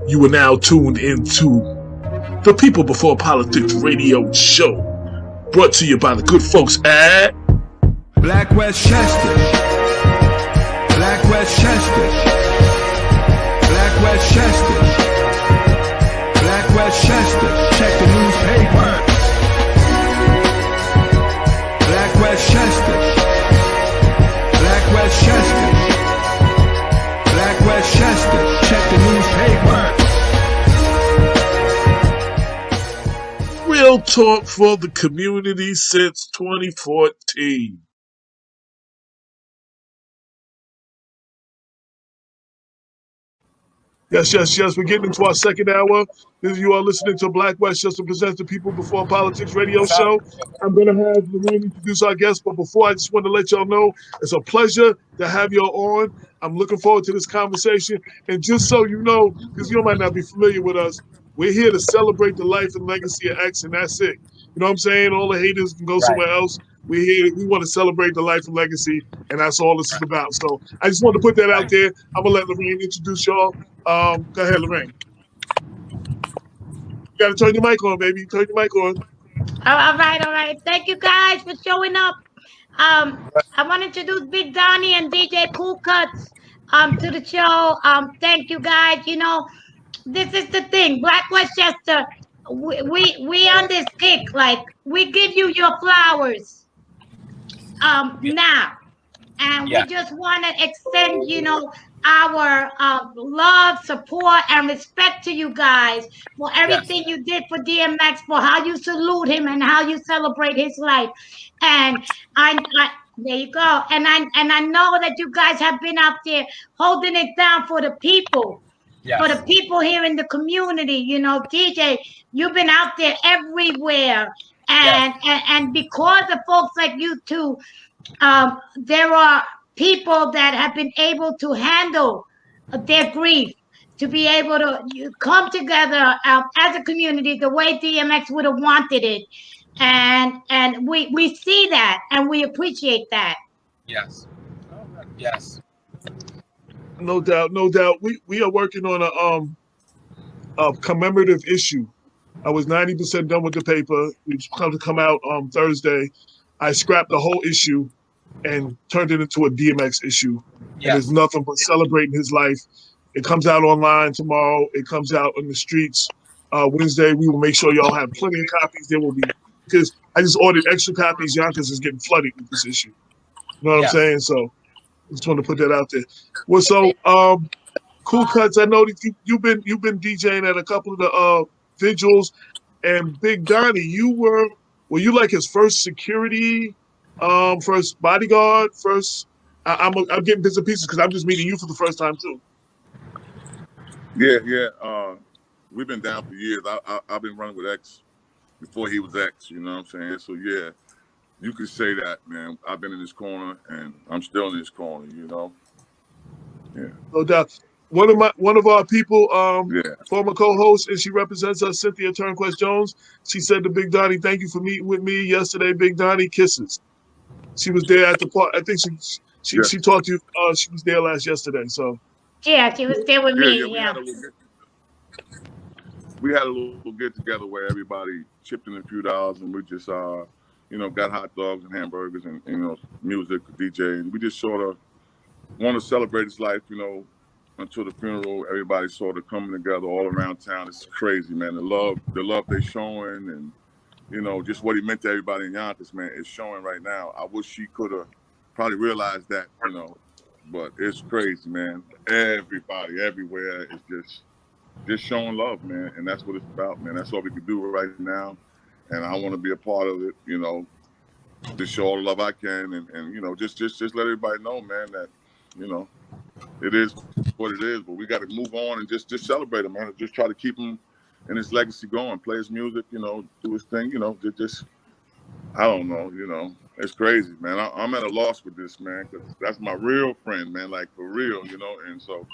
You are now tuned into the People Before Politics radio show, brought to you by the good folks at Black Westchester, Black Westchester, Black Westchester, Black Westchester. Check the newspaper. Black Westchester, Black Westchester, Black Westchester. Check the newspaper. Real talk for the community since 2014. Yes. We're getting into our second hour. You are listening to Black Westchester presents the People Before Politics radio show. I'm going to have Lorraine introduce our guest, but before I just want to let y'all know, it's a pleasure to have y'all on. I'm looking forward to this conversation. And just so you know, because you might not be familiar with us, we're here to celebrate the life and legacy of X, and that's it. You know what I'm saying? All the haters can go somewhere else. We're here. We want to celebrate the life and legacy, and that's all this is about. So I just wanted to put that out there. I'm going to let Lorraine introduce y'all. Go ahead, Lorraine. You got to turn your mic on, baby. Turn your mic on. All right. Thank you guys for showing up. I want to introduce Big Donnie and DJKool Kutz to the show. Thank you guys. You know, this is the thing. Black Westchester, we on this kick. Like, we give you your flowers now. And we just want to extend, you know, our love, support, and respect to you guys for everything you did for DMX, for how you salute him and how you celebrate his life. And I there you go. And I know that you guys have been out there holding it down for the people. For the people here in the community, you know, DJ, you've been out there everywhere. And because of folks like you two, there are people that have been able to handle their grief, to be able to come together as a community the way DMX would have wanted it. And we see that and we appreciate that. Yes. No doubt. We are working on a commemorative issue. I was 90% done with the paper. It's going to come out on Thursday. I scrapped the whole issue and turned it into a DMX issue. And it's nothing but celebrating his life. It comes out online tomorrow. It comes out on the streets Wednesday. We will make sure y'all have plenty of copies. There will be, because I just ordered extra copies. Yonkers is getting flooded with this issue. You know what I'm saying? So I just want to put that out there. Well, so Cool Kutz, I know that you've been DJing at a couple of the vigils, and Big Donnie, were you like his first security, first bodyguard, first? I'm getting bits and pieces because I'm just meeting you for the first time too. Yeah. We've been down for years. I've been running with X before he was X. You know what I'm saying? So yeah, you could say that, man. I've been in this corner, and I'm still in this corner. You know. Yeah. No doubt. One of our people, former co-host, and she represents us, Cynthia Turnquest Jones. She said to Big Donnie, "Thank you for meeting with me yesterday, Big Donnie. Kisses." She was there at the park. I think she talked to you. She was there yesterday. So yeah, she was there with me. Yeah. We had a little get together where everybody chipped in a few dollars, and we just got hot dogs and hamburgers and music, DJ, and we just sort of want to celebrate his life, until the funeral. Everybody sort of coming together all around town. It's crazy, man. The love they're showing, and just what he meant to everybody in Yonkers, man, is showing right now. I wish she could have probably realized that, but it's crazy, man. Everybody, everywhere is just showing love, man, and that's what it's about, man. That's all we can do right now, and I want to be a part of it, just show all the love I can, and just let everybody know, man, that it is what it is, but we got to move on and just celebrate him, man. And just try to keep him and his legacy going, play his music, do his thing, just I don't know, it's crazy, man. I'm at a loss with this, man, because that's my real friend, man, like for real, and so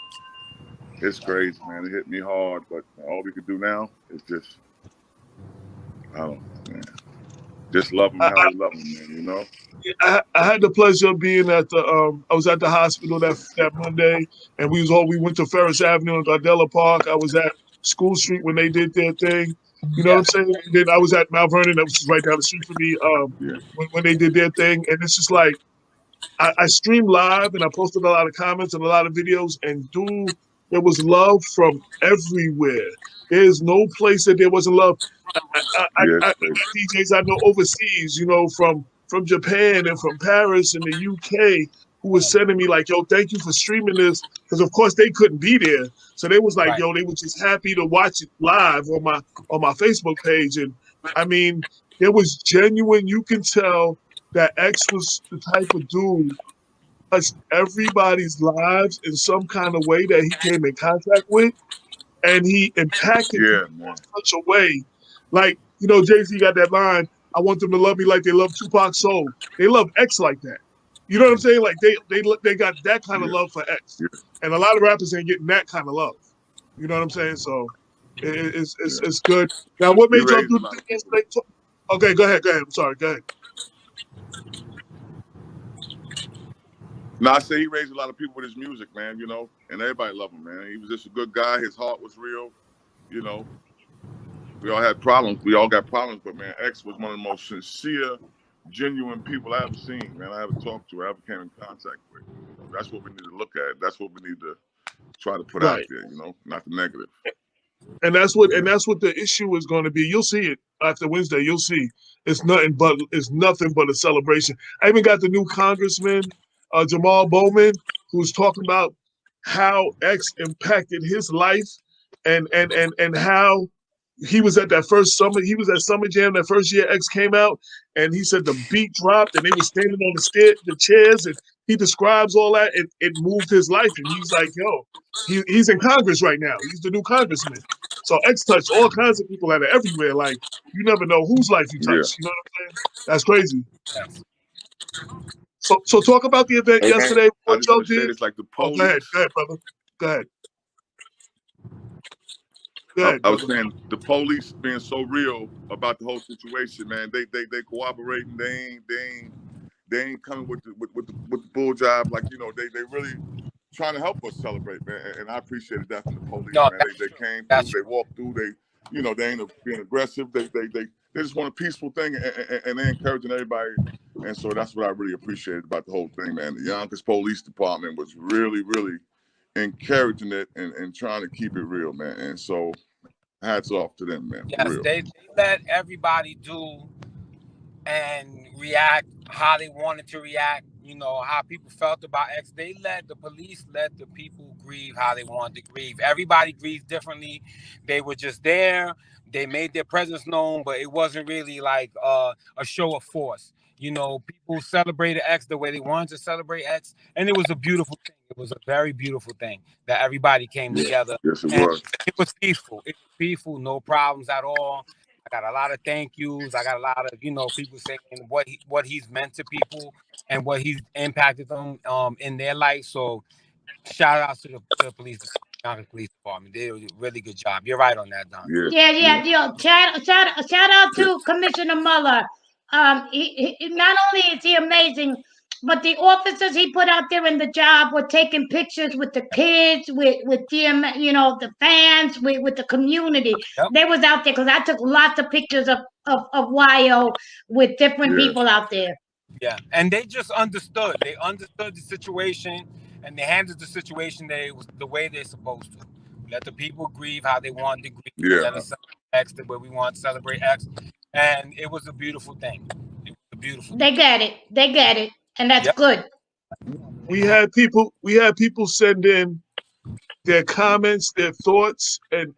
it's crazy, man. It hit me hard, but all we could do now is just, I don't know, man. Just love him how they love him, man. You know. I had the pleasure of being at the I was at the hospital that Monday, and we went to Ferris Avenue and Gardella Park. I was at School Street when they did their thing. You know what I'm saying? And then I was at Mount Vernon, that was just right down the street from me. When they did their thing, and it's just like I streamed live and I posted a lot of comments and a lot of videos, and dude, there was love from everywhere. There's no place that there wasn't love. I DJs I know overseas, you know, from Japan and from Paris and the UK, who was sending me like, yo, thank you for streaming this. Because of course they couldn't be there. So they was like, yo, they were just happy to watch it live on my Facebook page. And I mean, it was genuine. You can tell that X was the type of dude touched everybody's lives in some kind of way that he came in contact with. And he impacted people in such a way. Like, you know, Jay-Z got that line, I want them to love me like they love Tupac's soul. They love X like that. You know what I'm saying? Like they got that kind of love for X. And a lot of rappers ain't getting that kind of love. You know what I'm saying? So it's good. Now, what made y'all do the thing yesterday? Okay, go ahead. I'm sorry. Go ahead. No, I say he raised a lot of people with his music, man, you know, and everybody loved him, man. He was just a good guy. His heart was real, you know. We all had problems. We all got problems, but, man, X was one of the most sincere, genuine people I ever seen, man. I ever talked to, I ever came in contact with. You know, that's what we need to look at. That's what we need to try to put out there, you know, not the negative. And that's what the issue is going to be. You'll see it after Wednesday. You'll see it's nothing but a celebration. I even got the new congressman, Jamal Bowman, who's talking about how X impacted his life and how he was at that first summit. He was at Summer Jam that first year X came out, and he said the beat dropped and they were standing on the chairs, and he describes all that. It moved his life, and he's like, yo, he's in Congress right now. He's the new congressman. So X touched all kinds of people that are everywhere. Like, you never know whose life you touch. You know what I'm saying? That's crazy. So talk about the event yesterday. What y'all did? It's like the police. Go ahead, brother. Go ahead. I was saying the police being so real about the whole situation, man. They cooperating. They ain't coming with the bull job. Like, you know, they really trying to help us celebrate, man. And I appreciated that from the police, man. They came through. They walked through. They ain't being aggressive. They just want a peaceful thing, and they're encouraging everybody. And so that's what I really appreciated about the whole thing, man. The Yonkers Police Department was really, really encouraging it and trying to keep it real, man. And so hats off to them, man. Yes, they let everybody do and react how they wanted to react, you know, how people felt about X. The police let the people grieve how they wanted to grieve. Everybody grieved differently. They were just there. They made their presence known, but it wasn't really like a show of force. You know, people celebrated X the way they wanted to celebrate X, and it was a beautiful thing. It was a very beautiful thing that everybody came together. Yes, it was. It was peaceful. It was peaceful, no problems at all. I got a lot of thank yous. I got a lot of, you know, people saying what he's meant to people and what he's impacted them in their life. So shout out to the police department. They did a really good job. You're right on that, Don. Yeah. Shout out to Commissioner Mueller. He not only is he amazing, but the officers he put out there in the job were taking pictures with the kids, with them, you know, the fans, with the community. Yep. They was out there because I took lots of pictures of YO with different people out there. Yeah, and they just understood. They understood the situation, and they handled the situation the way they're supposed to. Let the people grieve how they wanted to grieve. Yeah. Let us celebrate X the way we want to celebrate X. And it was a beautiful thing. It was a beautiful thing. They get it. And that's good. We had people send in their comments, their thoughts, and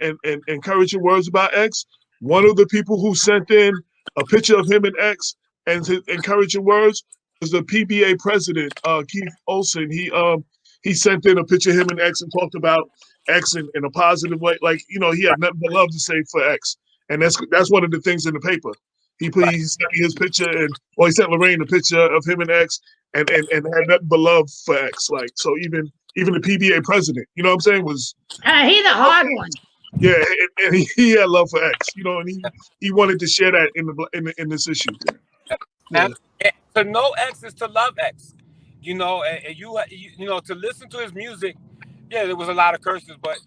encouraging words about X. One of the people who sent in a picture of him and X and his encouraging words was the PBA president, Keith Olsen. He sent in a picture of him and X and talked about X in a positive way. Like, you know, he had nothing but love to say for X. And that's one of the things in the paper. He sent me his picture, he sent Lorraine a picture of him and X, and had nothing but love for X. Like, so even the PBA president, you know what I'm saying, was he's a hard one. Yeah, and he had love for X, you know, and he wanted to share that in this issue. Yeah. And to know X is to love X, you know, and you know, to listen to his music. Yeah, there was a lot of curses, but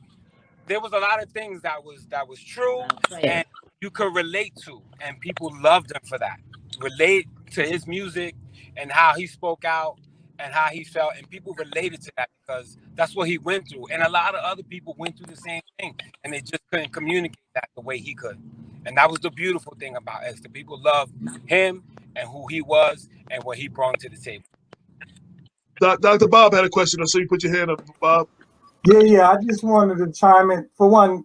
there was a lot of things that was true, and you could relate to, and people loved him for that. Relate to his music and how he spoke out and how he felt, and people related to that because that's what he went through. And a lot of other people went through the same thing, and they just couldn't communicate that the way he could. And that was the beautiful thing about X. The people loved him and who he was and what he brought to the table. Dr. Bob had a question. I saw you put your hand up, Bob. Yeah. I just wanted to chime in. For one,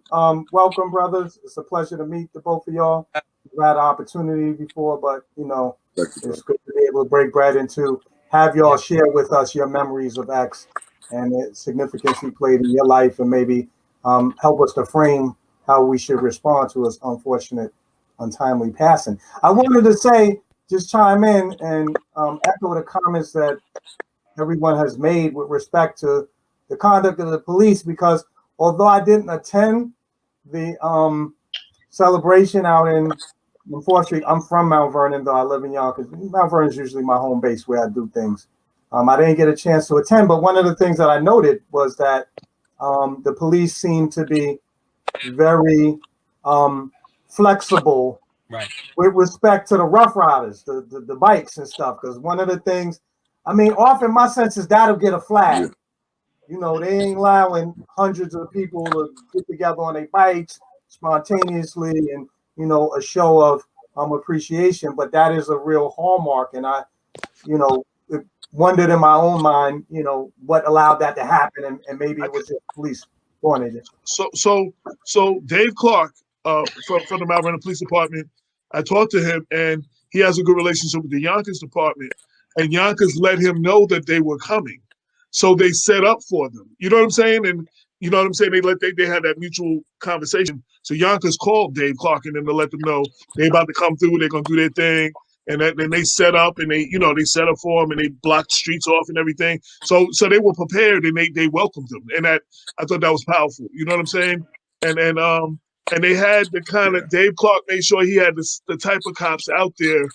welcome, brothers. It's a pleasure to meet the both of y'all. We've had an opportunity before, but you know, it's good to be able to break bread and to have y'all share with us your memories of X and the significance he played in your life, and maybe help us to frame how we should respond to his unfortunate, untimely passing. I wanted to say, just chime in and echo the comments that everyone has made with respect to the conduct of the police, because although I didn't attend the celebration out in Fourth Street, I'm from Mount Vernon, though I live in Yonkers. Mount Vernon is usually my home base where I do things. I didn't get a chance to attend, but one of the things that I noted was that the police seemed to be very flexible with respect to the Rough Riders, the bikes and stuff. Because one of the things, I mean, often my sense is that'll get a flag. Yeah. You know, they ain't allowing hundreds of people to get together on their bikes spontaneously and, you know, a show of appreciation. But that is a real hallmark. And I, you know, wondered in my own mind, you know, what allowed that to happen. And maybe it was just police going in. So Dave Clark from the Mount Vernon Police Department, I talked to him, and he has a good relationship with the Yonkers Department. And Yonkers let him know that they were coming. So they set up for them. You know what I'm saying? And you know what I'm saying? They had that mutual conversation. So Yonkers called Dave Clark and then to let them know they about to come through, they're gonna do their thing. And then they set up and they set up for them and they blocked streets off and everything. So they were prepared and they welcomed them. And that I thought that was powerful. You know what I'm saying? And they had the kind of Dave Clark made sure he had the type of cops out there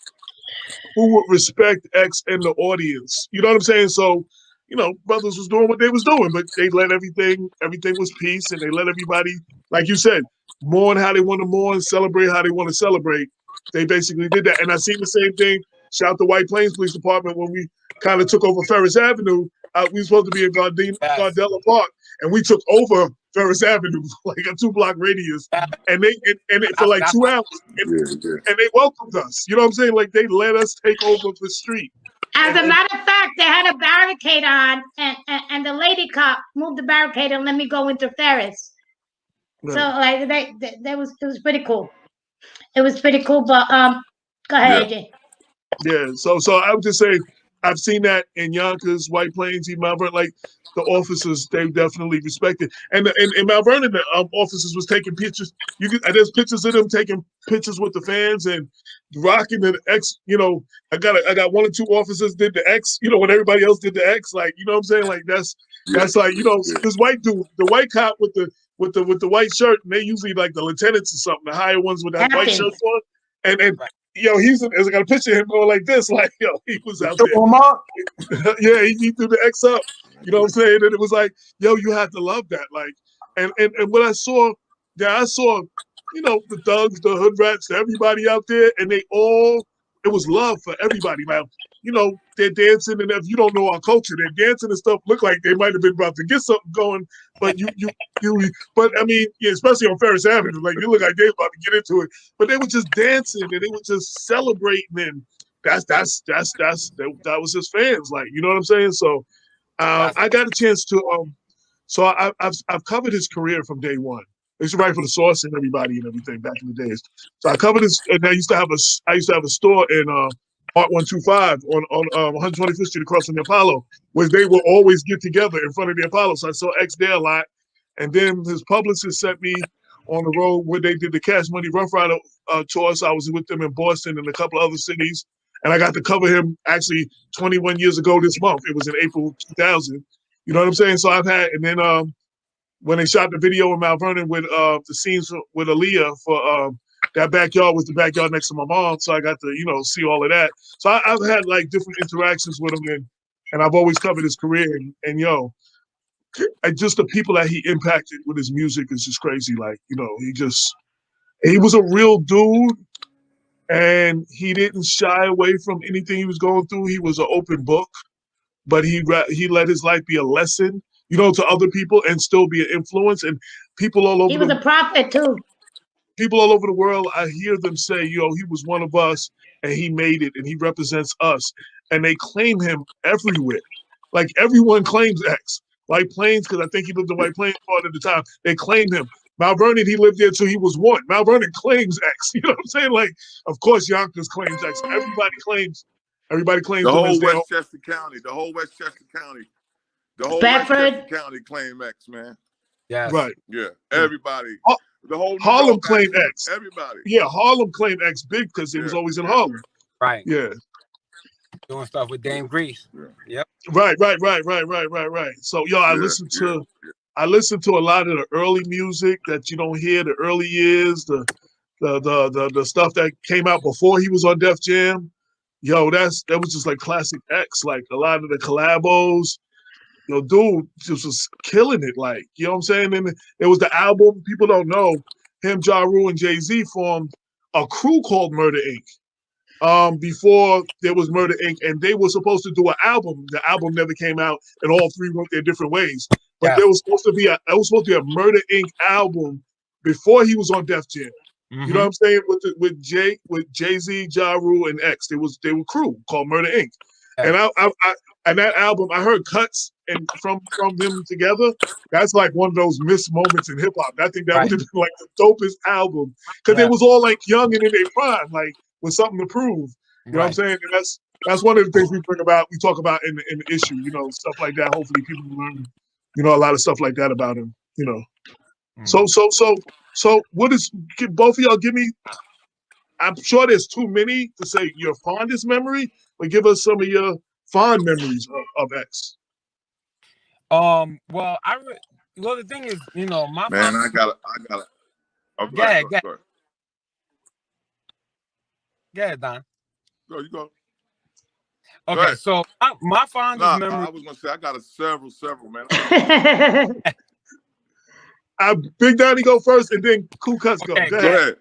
who would respect X and the audience. You know what I'm saying? So, you know, brothers was doing what they was doing, but they let everything was peace, and they let everybody, like you said, mourn how they want to mourn, celebrate how they want to celebrate. They basically did that. And I seen the same thing. Shout to White Plains Police Department when we kind of took over Ferris Avenue. We were supposed to be in Gardella Park, and we took over Ferris Avenue, like a 2-block radius, and they for like 2 hours, and they welcomed us. You know what I'm saying? Like they let us take over the street. As a matter of fact, they had a barricade on, and the lady cop moved the barricade and let me go into Ferris. Right. So like it was pretty cool. It was pretty cool, but go ahead, AJ. Yeah, so I would just say I've seen that in Yonkers, White Plains, even Mount Vernon. Like the officers, they definitely respect it. And in Mount Vernon, the officers was taking pictures. There's pictures of them taking pictures with the fans and rocking the X. You know, I got 1 or 2 officers did the X. You know, when everybody else did the X, like you know what I'm saying. Like that's like you know this white dude, the white cop with the white shirt, and they usually like the lieutenants or something, the higher ones with that white shirt on, and. Yo, I got a picture of him going like this, like yo, he was out there. Yeah, he threw the X up. You know what I'm saying? And it was like, yo, you have to love that. Like, and what I saw, you know, the thugs, the hood rats, everybody out there, and it was love for everybody. Now, you know, they're dancing, and if you don't know our culture, they're dancing and stuff look like they might have been about to get something going, but but I mean, yeah, especially on Ferris Avenue, like you look like they about to get into it, but they were just dancing and they were just celebrating, and that was his fans, like you know what I'm saying. So I got a chance to so I've covered his career from day one. I used to write for the Source and everybody and everything back in the days. So I covered his, and I used to have a store in Art 125 on 125th Street across from the Apollo, where they will always get together in front of the Apollo. So I saw X there a lot. And then his publicist sent me on the road where they did the Cash Money Rough Rider tour. So I was with them in Boston and a couple of other cities. And I got to cover him actually 21 years ago this month. It was in April 2000. You know what I'm saying? So I've had, and then when they shot the video in Mount Vernon with the scenes with Aaliyah for that backyard was the backyard next to my mom, so I got to, you know, see all of that. So I've had like different interactions with him, and I've always covered his career. And yo, just the people that he impacted with his music is just crazy. Like, you know, he was a real dude, and he didn't shy away from anything he was going through. He was an open book, but he let his life be a lesson, you know, to other people and still be an influence. And people all over He was a prophet too. People all over the world, I hear them say, yo, he was one of us and he made it and he represents us. And they claim him everywhere. Like everyone claims X. White Plains, because I think he lived in White Plains part of the time, they claim him. Mount Vernon, he lived there till he was 1. Mount Vernon claims X. You know what I'm saying? Like, of course, Yonkers claims X. Everybody claims the whole Westchester County, the whole Westchester County, the whole Westchester County claim X, man. Yeah, right. Yeah, everybody. The whole Harlem claimed X. Everybody. Yeah, Harlem claimed X big because it was always in Harlem. Right. Yeah. Doing stuff with Dame Grease. Yep. Right. So yo, I listened to a lot of the early music that you don't hear, the early years, the stuff that came out before he was on Def Jam. Yo, that was just like classic X. Like a lot of the collabos. Yo, dude just was killing it. Like, you know what I'm saying? And it was the album. People don't know him, Ja Rule, and Jay-Z formed a crew called Murder Inc. Before there was Murder Inc. And they were supposed to do an album. The album never came out, and all three went their different ways. But there was supposed to be a Murder Inc. album before he was on Def Jam. You know what I'm saying? With Jay-Z, Ja Rule, and X. They were crew called Murder Inc. And and that album, I heard Kutz and from them together. That's like one of those missed moments in hip hop. I think that would have been like the dopest album because they was all like young and in their prime, like with something to prove. You know what I'm saying? And that's one of the things we talk about in the issue. You know, stuff like that. Hopefully, people learn, you know, a lot of stuff like that about him. You know, so what is? Both of y'all give me. I'm sure there's too many to say your fondest memory, but give us some of your fond memories of X. Well, the thing is, you know, my man, I gotta. Oh, go ahead, Don. Go, you go. Okay, so my fondest memory. I was gonna say I got several, man. Big Donnie go first, and then Cool Kutz go. Okay, go ahead.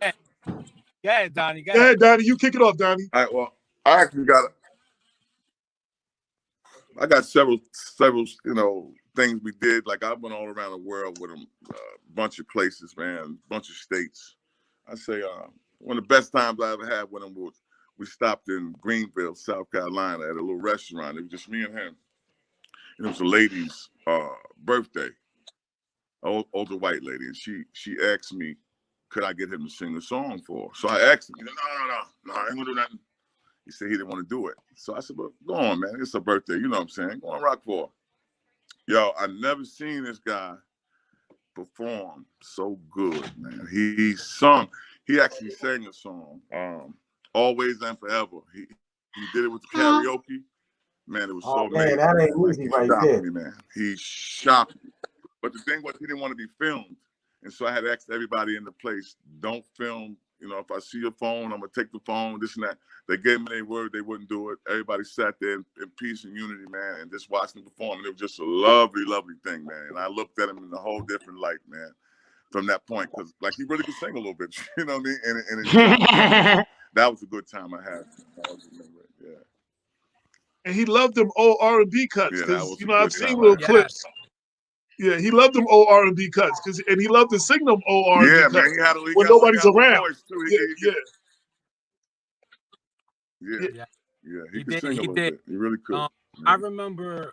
Go ahead, Donnie. Go ahead, Donnie. You kick it off, Donnie. All right. Well, I actually I got several, you know, things we did. Like I went all around the world with them, a bunch of places, man, bunch of states. I say one of the best times I ever had with him was we stopped in Greenville, South Carolina, at a little restaurant. It was just me and him. And it was a lady's birthday, an older white lady, and she asked me, could I get him to sing a song for her? So I asked him, no, I ain't gonna do nothing. He said he didn't want to do it. So I said, well, go on, man. It's her birthday. You know what I'm saying? Go on, rock for her. Yo, I never seen this guy perform so good, man. He actually sang a song, Always and Forever. He did it with the karaoke. Man, it was so amazing. Man, that ain't easy right there. Man. He shocked me. But the thing was, he didn't want to be filmed. And so I had asked everybody in the place, don't film. You know, if I see your phone, I'm going to take the phone, this and that. They gave me their word they wouldn't do it. Everybody sat there in peace and unity, man, and just watched him perform. And it was just a lovely, lovely thing, man. And I looked at him in a whole different light, man, from that point. Because, like, he really could sing a little bit, you know what I mean? And that was a good time I had. Yeah. And he loved them old R&B cuts. Yeah, you know, I've seen little clips. Yeah, he loved them old R&B cuts, and he loved to sing them old R&B cuts man, when nobody's around. Yeah, he could sing a little bit. He really could. I remember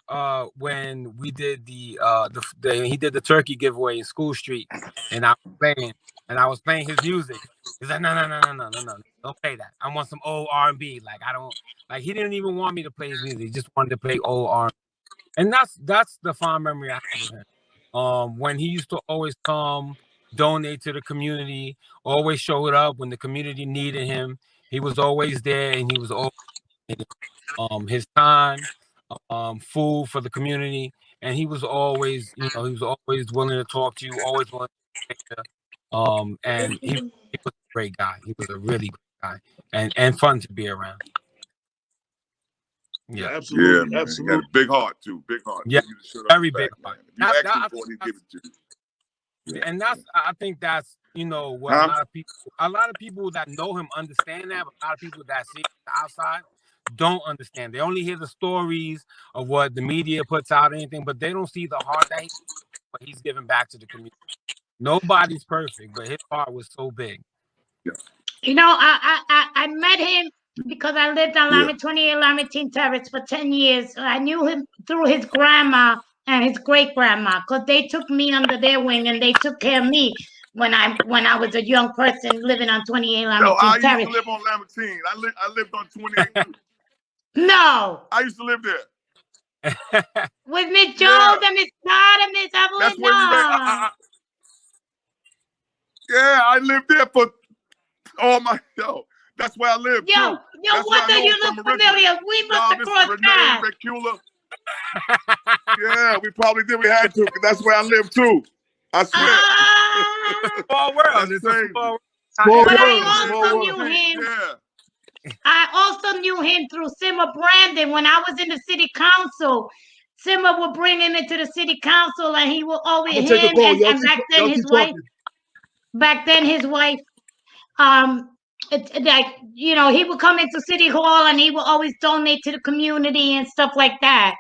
when we did he did the turkey giveaway in School Street, and I was playing his music. He's like, no, don't play that. I want some old R&B. Like he didn't even want me to play his music. He just wanted to play old R&B. And that's the fond memory I have of him. When he used to always come, donate to the community, always showed up when the community needed him. He was always there, and he was always his time, food for the community. and he was always, he was always willing to talk to you, always willing to take you. And he was a great guy. He was a really great guy, and fun to be around. Yeah, absolutely, Yeah, man. absolutely. He got a big heart too. Big heart. Yeah, Give you the shirt off very the big back, heart. man. If you ask him for it, he give it to you. Yeah. And that's, I think that's, what a lot of people that know him understand that, but a lot of people that see it outside don't understand. They only hear the stories of what the media puts out, anything, but they don't see the heart that he's giving back to the community. Nobody's perfect, but his heart was so big. Yeah. I met him because I lived on Lima 28 Lamantine Terrace for 10 years. So I knew him through his grandma and his great grandma, because they took me under their wing and they took care of me when I was a young person living on 28 Lamantine Terrace. I used to live on Lamantine. I lived on 28 too. No. I used to live there. With Miss Jones and Miss Todd and Miss Evelyn. That's where you read. Yeah, I lived there for all my That's where I lived too. Yo, what do you look familiar? We must have crossed paths. Yeah, we probably did. We had to, because that's where I lived too. I swear. Small world. It's a small world. But I also knew him. Yeah. I also knew him through Simmer Brandon when I was in the city council. Simmer would bring him into the city council, and he will always and back then his wife. Back then his wife, it's like, he would come into City Hall and he would always donate to the community and stuff like that.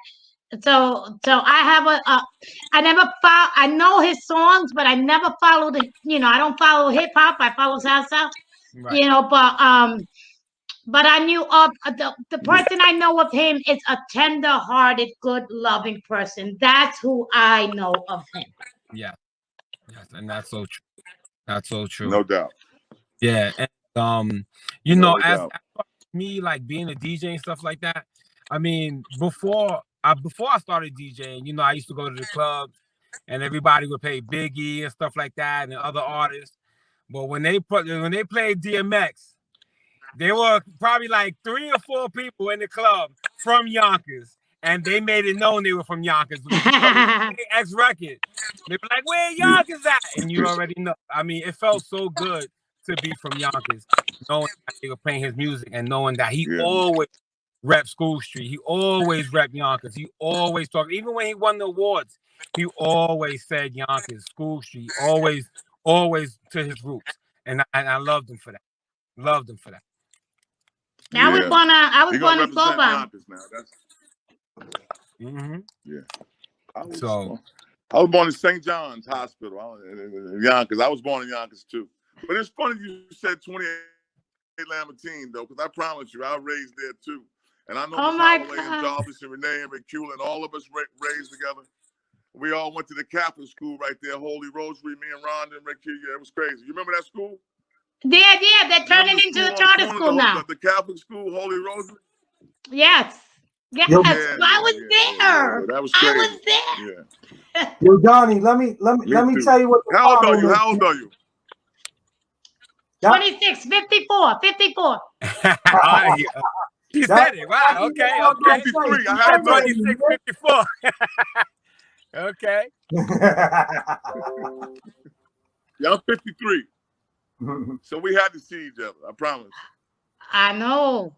So I have I know his songs, but I never followed it. I don't follow hip hop. I follow salsa. Right. But I knew of the person I know of him is a tender-hearted, good, loving person. That's who I know of him. Yeah. Yes, and that's so true. That's so true. No doubt. Yeah, and as me, like being a DJ and stuff like that. I mean, before I started DJing, I used to go to the clubs, and everybody would play Biggie and stuff like that, and other artists. But when they played DMX, there were probably like 3 or 4 people in the club from Yonkers, and they made it known they were from Yonkers. X record. They were like, "Where Yonkers at?" And you already know. I mean, it felt so good to be from Yonkers, knowing that they were playing his music and knowing that he always repped School Street. He always repped Yonkers. He always talked. Even when he won the awards, he always said Yonkers, School Street, always to his roots. And I loved him for that. Loved him for that. I was born in Boba. Yeah. I was born in St. John's Hospital in Yonkers. I was born in Yonkers too. But it's funny you said 28 Lamantine though, because I promise you, I was raised there too. And I know Holloway and Jarvis and Renee and Rickule and all of us raised together. We all went to the Catholic school right there, Holy Rosary, me and Rhonda and Rickule. Yeah, it was crazy. You remember that school? Yeah, they're turning into a charter school now. The Catholic school, Holy Rosary? Yes. Yes, I was there. That was crazy. I was there. Yeah. Yo, Donnie, let me tell you what. How old are you? 26, 54. You said it. Wow. Okay. 53. I had 26, 54. Okay. Yeah, I'm 53. So we had to see each other. I promise. I know.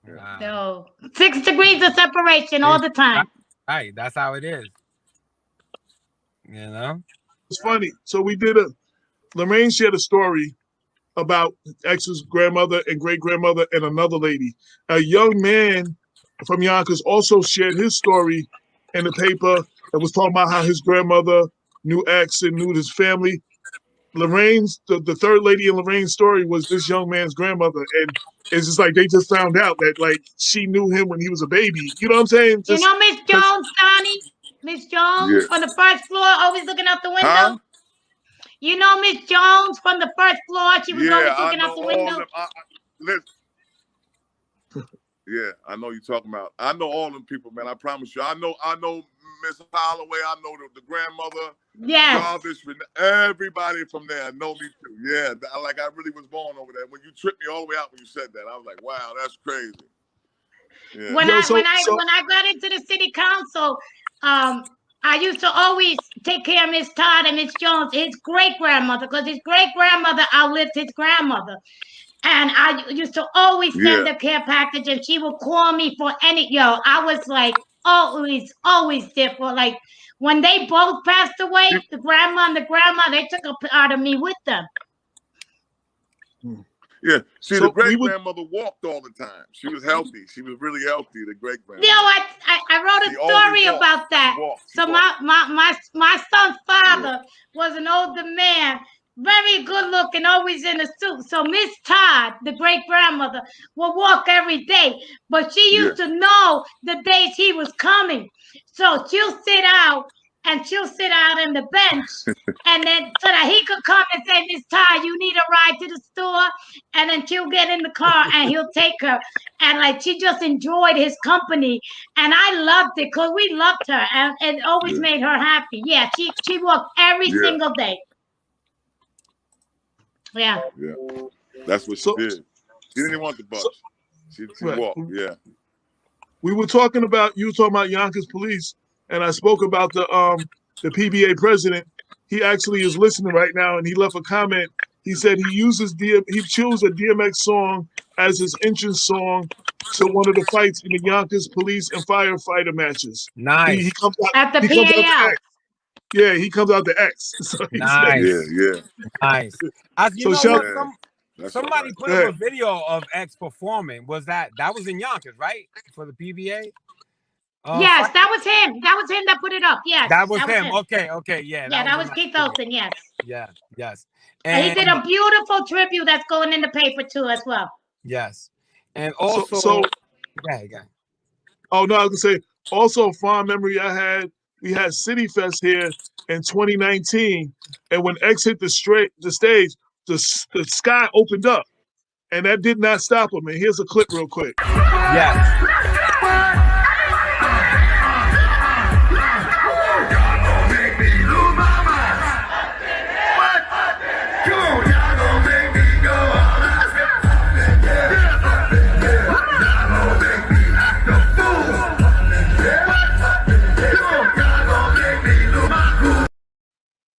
Wow. So 6 degrees of separation all the time. Right. That's how it is. It's funny. So we did Lorraine shared a story about X's grandmother and great grandmother and another lady. A young man from Yonkers also shared his story in the paper that was talking about how his grandmother knew X and knew his family. Lorraine's the third lady in Lorraine's story was this young man's grandmother, and it's just like they just found out that like she knew him when he was a baby. You know what I'm saying? Miss Jones, Donnie? Miss Jones on the first floor, always looking out the window. Huh? You know Miss Jones from the first floor? She was always looking out the window. Yeah, I know you're talking about. I know all them people, man. I promise you. I know Miss Holloway. I know the grandmother. Yes. Jarvis, everybody from there know me too. Yeah, I really was born over there. When you tripped me all the way out when you said that, I was like, wow, that's crazy. Yeah. When I got into the city council, I used to always take care of Miss Todd and Miss Jones, his great grandmother, because his great grandmother outlived his grandmother. And I used to always send Yeah. a care package, and she would call me for I was like always there for like when they both passed away, the grandma and the grandma, they took a part of me with them. Yeah. See, So the great grandmother walked all the time. She was healthy. She was really healthy, the great grandmother. You know, I wrote a story about that. So my son's father was an older man, very good looking, always in a suit. So Miss Todd, the great grandmother, would walk every day, but she used to know the days he was coming. So she'll sit out in the bench, and then so that he could come and say, Miss Todd, you need a ride to the store, and then she'll get in the car and he'll take her, and like she just enjoyed his company, and I loved it because we loved her, and it always made her happy. Yeah, she walked every single day. Yeah. Yeah. That's what she did. She didn't even want the bus. She walked. Yeah. You were talking about Yonkers police, and I spoke about the PBA president. He actually is listening right now, and he left a comment. He said he chose a DMX song as his entrance song to one of the fights in the Yonkers police and firefighter matches. Nice. He comes out, at the he comes out PAL. the X. Yeah, he comes out the X. So nice. Nice. As you know, somebody put up a video of X performing. Was that was in Yonkers, right? For the PBA? Yes, that was him. That was him that put it up. Yes. That was him. Okay, yeah. Yeah, that was Keith Olsen, yes. Yes. And he did a beautiful tribute that's going in the paper too as well. Yes. And also Oh no, I was gonna say also a fond memory I had. We had City Fest here in 2019, and when X hit the stage, the sky opened up, and that did not stop him. And here's a clip real quick. Yeah.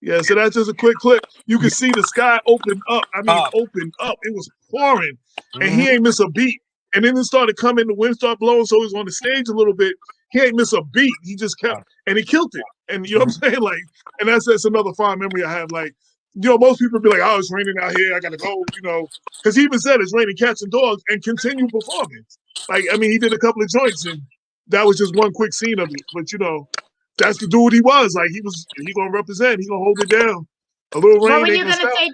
Yeah, so that's just a quick clip. You can see the sky open up. I mean, open up. It was pouring, and he ain't miss a beat. And then it started coming. The wind started blowing, so he was on the stage a little bit. He ain't miss a beat. He just kept, and he killed it. And you know what I'm saying? Like, and that's another fond memory I have. Like, you know, most people be like, "Oh, it's raining out here. I gotta go." You know, because he even said it's raining cats and dogs, and continue performing. Like, I mean, he did a couple of joints, and that was just one quick scene of it. But you know. That's the dude he was. Like he gonna represent. He gonna hold it down. A little rain. What were you gonna say?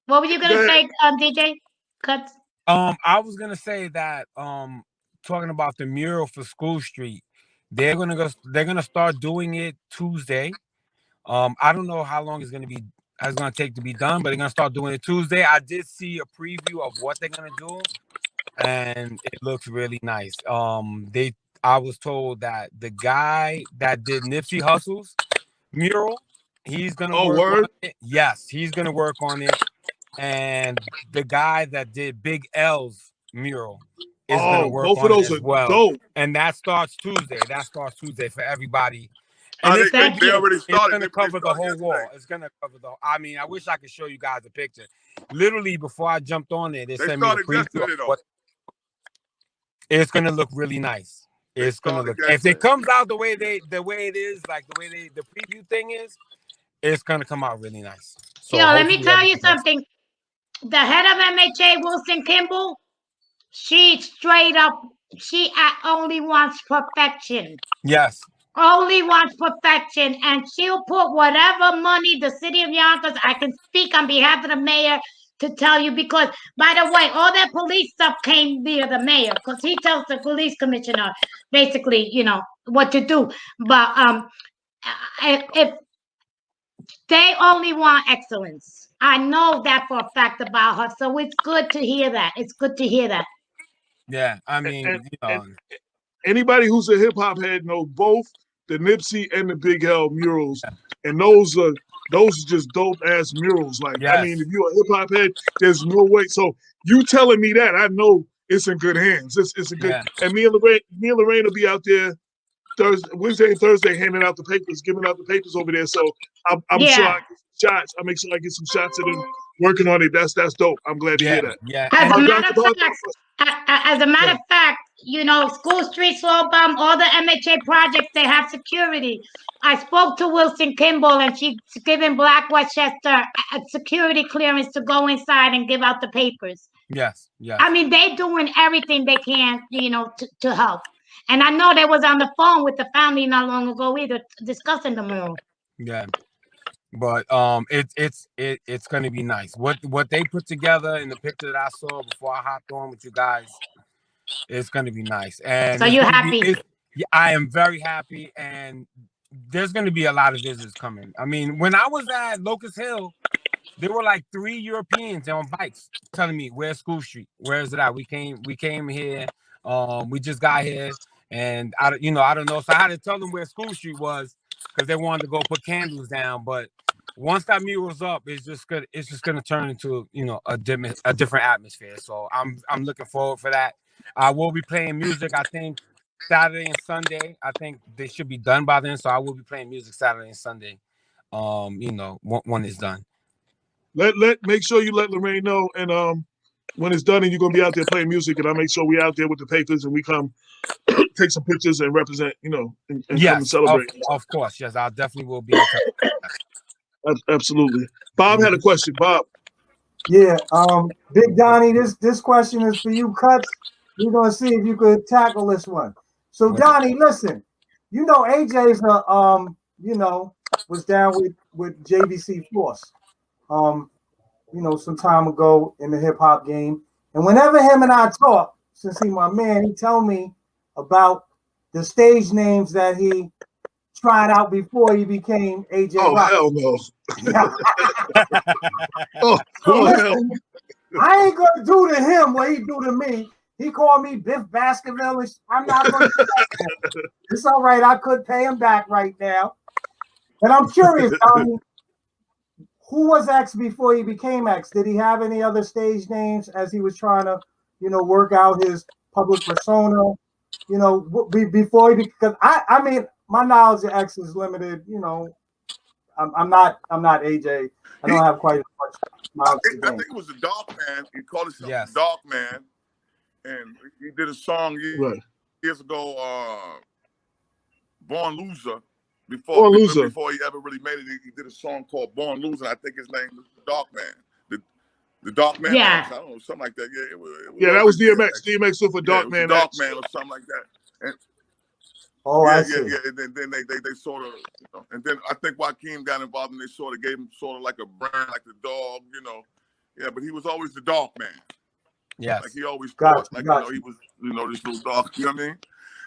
What were you gonna say, DJ Kutz? I was gonna say that talking about the mural for School Street, they're gonna start doing it Tuesday. I don't know how long it's gonna take to be done, but they're gonna start doing it Tuesday. I did see a preview of what they're gonna do, and it looks really nice. I was told that the guy that did Nipsey Hussle's mural, he's gonna work on it. Yes, he's gonna work on it. And the guy that did Big L's mural is gonna work on it as well. Dope. And that starts Tuesday. That starts Tuesday for everybody. And they already started. It's gonna cover the whole wall. It's gonna cover the. I mean, I wish I could show you guys a picture. Literally, before I jumped on it, they sent me a preview of what. It's gonna look really nice. It's gonna look, if it comes out the way it is, like the way the preview thing is, it's gonna come out really nice. So let me tell you something. The head of MHA, Wilson Kimball, she straight up, she only wants perfection. Yes. Only wants perfection, and she'll put whatever money the city of Yonkers. I can speak on behalf of the mayor to tell you, because by the way, all that police stuff came via the mayor, because he tells the police commissioner basically, you know, what to do. But if they only want excellence, I know that for a fact about her. So it's good to hear that. It's good to hear that. Yeah, I mean, and anybody who's a hip hop head knows both the Nipsey and the Big L murals, and those are just dope ass murals. Like, I mean, if you're a hip hop head, there's no way. So you telling me that, I know it's in good hands. It's a good. And me and Lorraine will be out there Wednesday and Thursday handing out the papers, giving out the papers over there. So I'm sure I get some shots. I make sure I get some shots of them working on it. That's dope. I'm glad to hear that. Yeah. As a And matter of fact, you know, School Street, Slow Bum, all the MHA projects, they have security. I spoke to Wilson Kimball, and she's giving Black Westchester a security clearance to go inside and give out the papers. yes. I mean, they doing everything they can, you know, to help. And I know they was on the phone with the family not long ago either, discussing the move. Yeah. But it's gonna be nice. What they put together in the picture that I saw before I hopped on with you guys, it's gonna be nice. And so you're happy? I am very happy, and there's gonna be a lot of visitors coming. I mean, when I was at Locust Hill, there were like 3 Europeans on bikes telling me, "Where's School Street? Where is it at? We came here. We just got here, and I don't know." So I had to tell them where School Street was because they wanted to go put candles down. But once that mural's up, it's just gonna turn into, you know, a different atmosphere. So I'm looking forward for that. I will be playing music. I think Saturday and Sunday. I think they should be done by then. So I will be playing music Saturday and Sunday. You know, when it's done. Make sure you let Lorraine know, and when it's done and you're gonna be out there playing music, and I'll make sure we out there with the papers and we come take some pictures and represent, you know, and come and celebrate. Of course, yes, I definitely will be. Absolutely. Bob had a question. Bob. Yeah, Big Donnie, this question is for you, Kutz. We're gonna see if you could tackle this one. So Donnie, listen, you know AJ's you know, was down with JVC Force. You know, some time ago in the hip hop game. And whenever him and I talk, since he's my man, he tell me about the stage names that he tried out before he became AJ Rock. Hell no. Listen, I ain't gonna do to him what he do to me. He called me Biff Baskerville. I'm not gonna do that. It's all right. I could pay him back right now. But I'm curious, who was X before he became X? Did he have any other stage names as he was trying to, you know, work out his public persona? You know, before he, because I mean, my knowledge of X is limited. You know, I'm not AJ. I don't have quite as much knowledge. I think it was the Dark Man. He called himself the Dark Man, and he did a song years ago, "Born Loser." Before he ever really made it, he did a song called "Born Loser." I think his name was the Dark Man. The Dark Man. Yeah. I don't know, something like that. Yeah, that was DMX. DMX stood for Dark Man. Dark Man or something like that. And, I see. Yeah. And then they sort of, you know, and then I think Joaquin got involved and they sort of gave him sort of like a brand, like the dog, you know. Yeah, but he was always the Dark Man. Yes. Like he always thought, like, you know, he was, you know, this little dog, you know what I mean?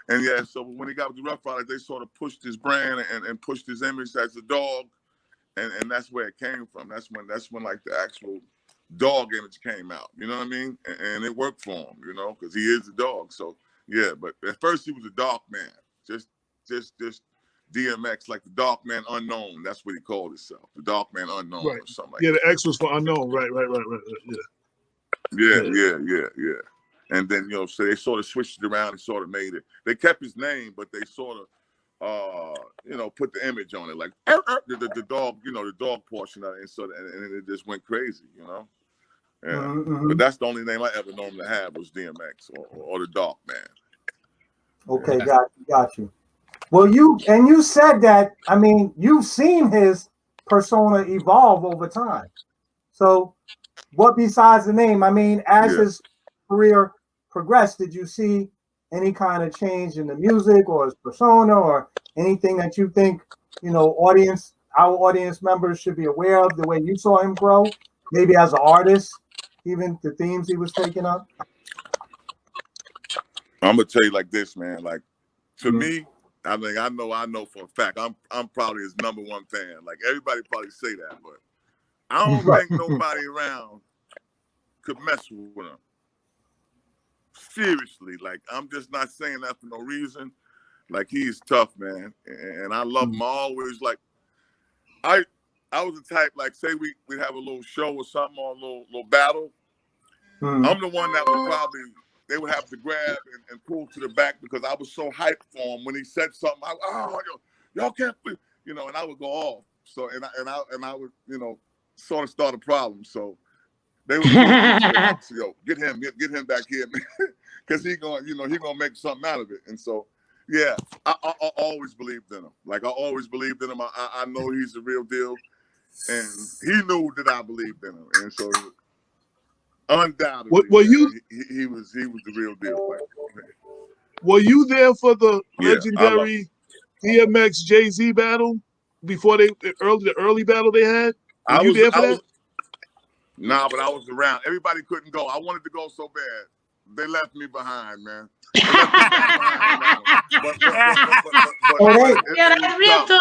And yeah, so when he got with the Rough Riders, they sort of pushed his brand and pushed his image as a dog, and that's where it came from. That's when like the actual dog image came out. You know what I mean? And it worked for him, you know, because he is a dog. So yeah, but at first he was a Dark Man, just DMX, like the Dark Man Unknown. That's what he called himself, the Dark Man Unknown, or something like that. Yeah, the X was for unknown. Right. Yeah. And then, you know, so they sort of switched it around and sort of made it. They kept his name, but they sort of, you know, put the image on it, like the dog, you know, the dog portion of it, and so and it just went crazy, you know. Yeah. Mm-hmm. But that's the only name I ever known him to have was DMX or the Dark Man. Okay, got you. Well, you said that. I mean, you've seen his persona evolve over time. So, what besides the name? I mean, as his career progressed, did you see any kind of change in the music or his persona or anything that you think, you know, our audience members should be aware of the way you saw him grow, maybe as an artist, even the themes he was taking up? I'm gonna tell you like this, man. Like, to me, I mean, I know for a fact I'm probably his #1 fan. Like, everybody probably say that, but I don't think nobody around could mess with him. Seriously, like, I'm just not saying that for no reason. Like, he's tough, man, and I love him. I always, like, I was the type, like, say we have a little show or something or a little battle. I'm the one that would probably they would have to grab and pull to the back because I was so hyped for him when he said something. Y'all can't, and I would go off. So and I would, sort of start a problem. So they would say, get him back here, because he gonna make something out of it. And so, yeah, I always believed in him. Like I always believed in him. I know he's the real deal, and he knew that I believed in him, and so undoubtedly, he was the real deal. Were you there for the legendary DMX Jay-Z battle before the early battle they had? Were you there for that? Nah, but I was around. Everybody couldn't go. I wanted to go so bad. They left me behind, man.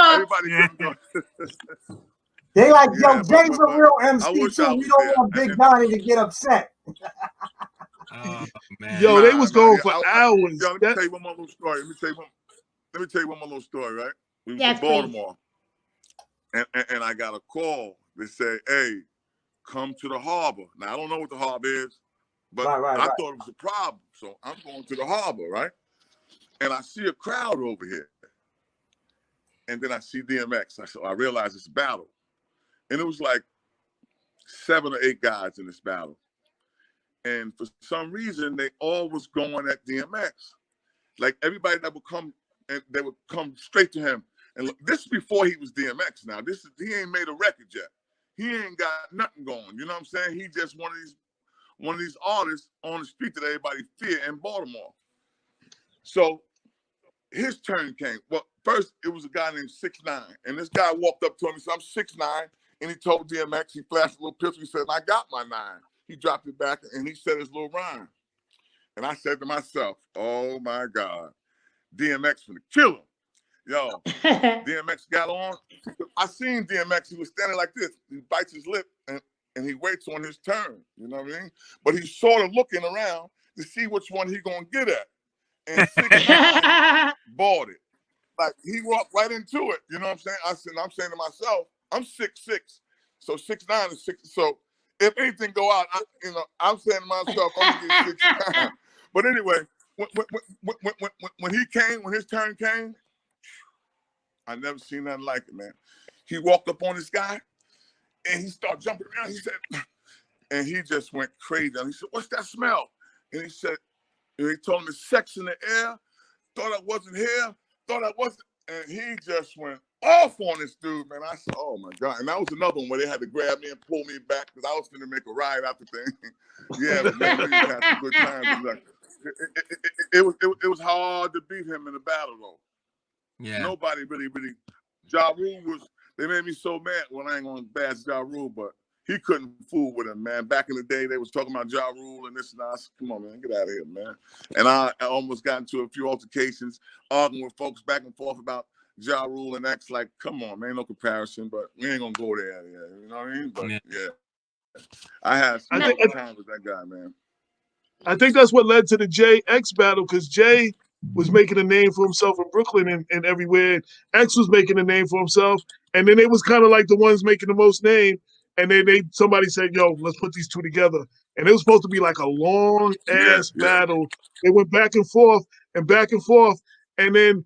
Everybody couldn't go. They like, yo, Jay's a real MC too. We don't want Big Donnie to get upset. Oh, man. Yo, they was going for hours. Let me tell you one more little story. Right? We was in Baltimore, and I got a call. They said, "Hey, come to the harbor." Now I don't know what the harbor is, but I thought it was a problem. So I'm going to the harbor, right? And I see a crowd over here, and then I see DMX. I realize it's a battle, and it was like 7 or 8 guys in this battle. And for some reason, they all was going at DMX. Like everybody that would come, and they would come straight to him. And look, this is before he was DMX. Now he ain't made a record yet. He ain't got nothing going. You know what I'm saying? He just one of these artists on the street that everybody fear in Baltimore. So his turn came. Well, first it was a guy named 6ix9ine, and this guy walked up to him and said, "I'm 6ix9ine," and he told DMX. He flashed a little pistol. He said, "I got my 9." He dropped it back and he said his little rhyme. And I said to myself, "Oh my God, DMX finna kill him." Yo, DMX got on. I seen DMX, he was standing like this. He bites his lip and he waits on his turn. You know what I mean? But he's sort of looking around to see which one he gonna get at. And 6ix9ine bought it. Like he walked right into it. You know what I'm saying? I'm saying to myself, I'm 6'6". So 6'9" is 6. So if anything go out, I'm saying to myself, I'm gonna get 6'9". But anyway, when his turn came, I never seen nothing like it, man. He walked up on this guy and he started jumping around. He said, and he just went crazy. And he said, "What's that smell?" And he said, and he told him it's sex in the air. Thought I wasn't here. Thought I wasn't. And he just went off on this dude, man. I said, "Oh my God!" And that was another one where they had to grab me and pull me back because I was going to make a ride out the thing. Yeah, but man, we had some good times. Like, it was hard to beat him in the battle though. Yeah. Nobody really. Ja Rule was. They made me so mad. Well, I ain't gonna bash Ja Rule, but he couldn't fool with him, man. Back in the day, they was talking about Ja Rule and this and that. I said, "Come on, man, get out of here, man." And I almost got into a few altercations, arguing with folks back and forth about Ja Rule and X. Like, come on, man, no comparison, but we ain't gonna go there. Yeah, you know what I mean? But yeah, I had some good time with that guy, man. I think that's what led to the J-X battle, because Jay was making a name for himself in Brooklyn and everywhere. X was making a name for himself, and then they was kind of like the ones making the most name. And then somebody said, "Yo, let's put these two together." And it was supposed to be like a long ass battle. They went back and forth and back and forth. And then,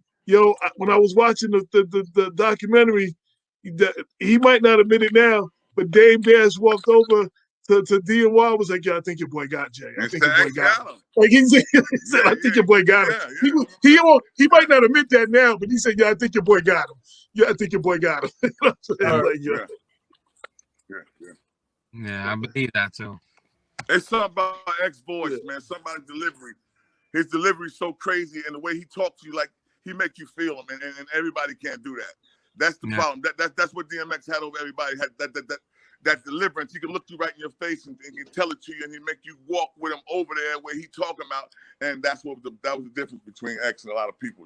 when I was watching the documentary, he might not admit it now, but Dame Dash walked over to D&Y, was like, "Yo, I think your boy got Jay. I think your boy got him." Like he said, "I think your boy got him." He might not admit that now, but he said, "Yeah, I think your boy got him. Yeah, I think your boy got him." Yeah, I believe that too. It's something about X voice, man. Somebody's delivery. His delivery's so crazy, and the way he talks to you, like he make you feel him, and everybody can't do that. That's the problem. That's what DMX had over everybody. Had that deliverance. He could look you right in your face and tell it to you, and he make you walk with him over there where he talking about. And that was the difference between X and a lot of people.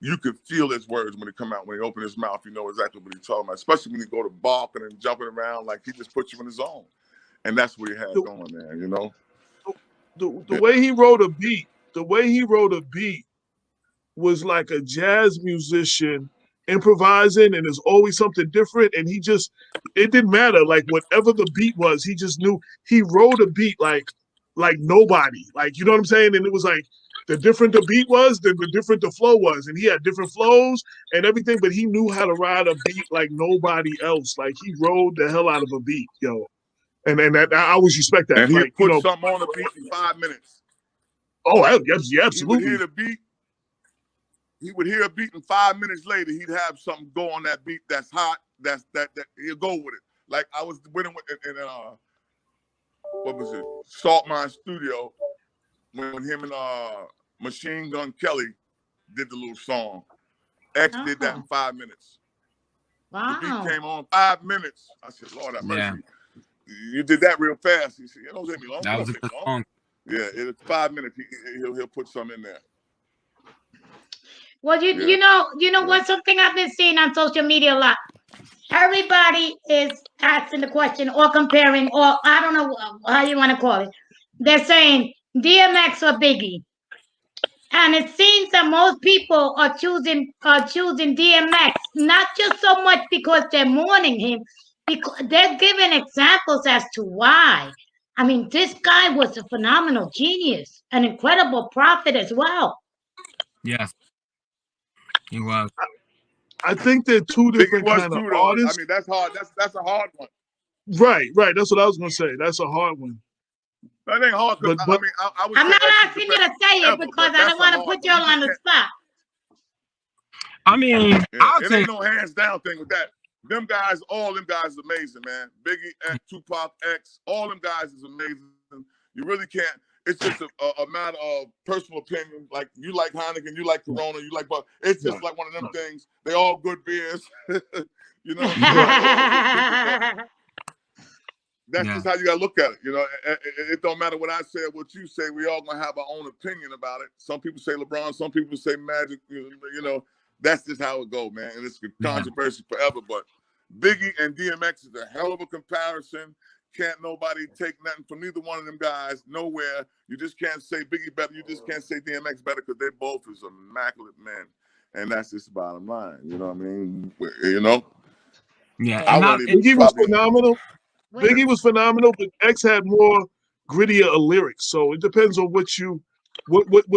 You could feel his words when they come out. When he open his mouth, you know exactly what he's talking about. Especially when he go to barking and jumping around, like he just put you in his zone. And that's what he had going there, The way he wrote a beat, was like a jazz musician improvising, and there's always something different. And it didn't matter. Like whatever the beat was, he just knew. He wrote a beat like like nobody. Like, you know what I'm saying? And it was like the different the beat was, the different the flow was. And he had different flows and everything, but he knew how to ride a beat like nobody else. Like he rode the hell out of a beat, yo. And that I always respect that. And he'd like, put something on the beat in 5 minutes. Oh, yeah, absolutely. He would hear the beat. He would hear a beat, and 5 minutes later, he'd have something go on that beat that's hot. That he'll go with it. Like I was with him in what was it? Salt Mine Studio when him and Machine Gun Kelly did the little song. X did that in 5 minutes. Wow. The beat came on 5 minutes. I said, Lord have mercy. You did that real fast. He said, it don't take me long. That was a good song. Yeah, it's 5 minutes. He'll put something in there. Well, you know what? Something I've been seeing on social media a lot. Everybody is asking the question or comparing, or I don't know how you want to call it. They're saying DMX or Biggie, and it seems that most people are choosing DMX, not just so much because they're mourning him, because they're giving examples as to why. I mean, this guy was a phenomenal genius, an incredible prophet as well. Yes. He was. I think they're two different kind of artists. I mean, that's hard. That's a hard one. Right. That's what I was gonna say. That's a hard one. That ain't hard. But I mean, I would I'm say not asking you to say it because I don't want to put you all on the spot. I mean, it ain't no hands down thing with that. Them guys, all them guys is amazing, man. Biggie, X, Tupac, X, all them guys is amazing. You really can't. It's just a matter of personal opinion. Like you like Heineken, you like Corona, you like, but it's just like one of them things. They all good beers, you know. That's just how you gotta look at it. You know, it don't matter what I say or what you say. We all gonna have our own opinion about it. Some people say LeBron, some people say Magic. You know, that's just how it go, man. And it's controversy forever. But Biggie and DMX is a hell of a comparison. Can't nobody take nothing from neither one of them guys nowhere. You just can't say Biggie better. You just can't say DMX better because they both is immaculate men, and that's just the bottom line. You know what I mean? You know. Yeah. Biggie was phenomenal. Biggie was phenomenal, but X had more grittier lyrics. So it depends on what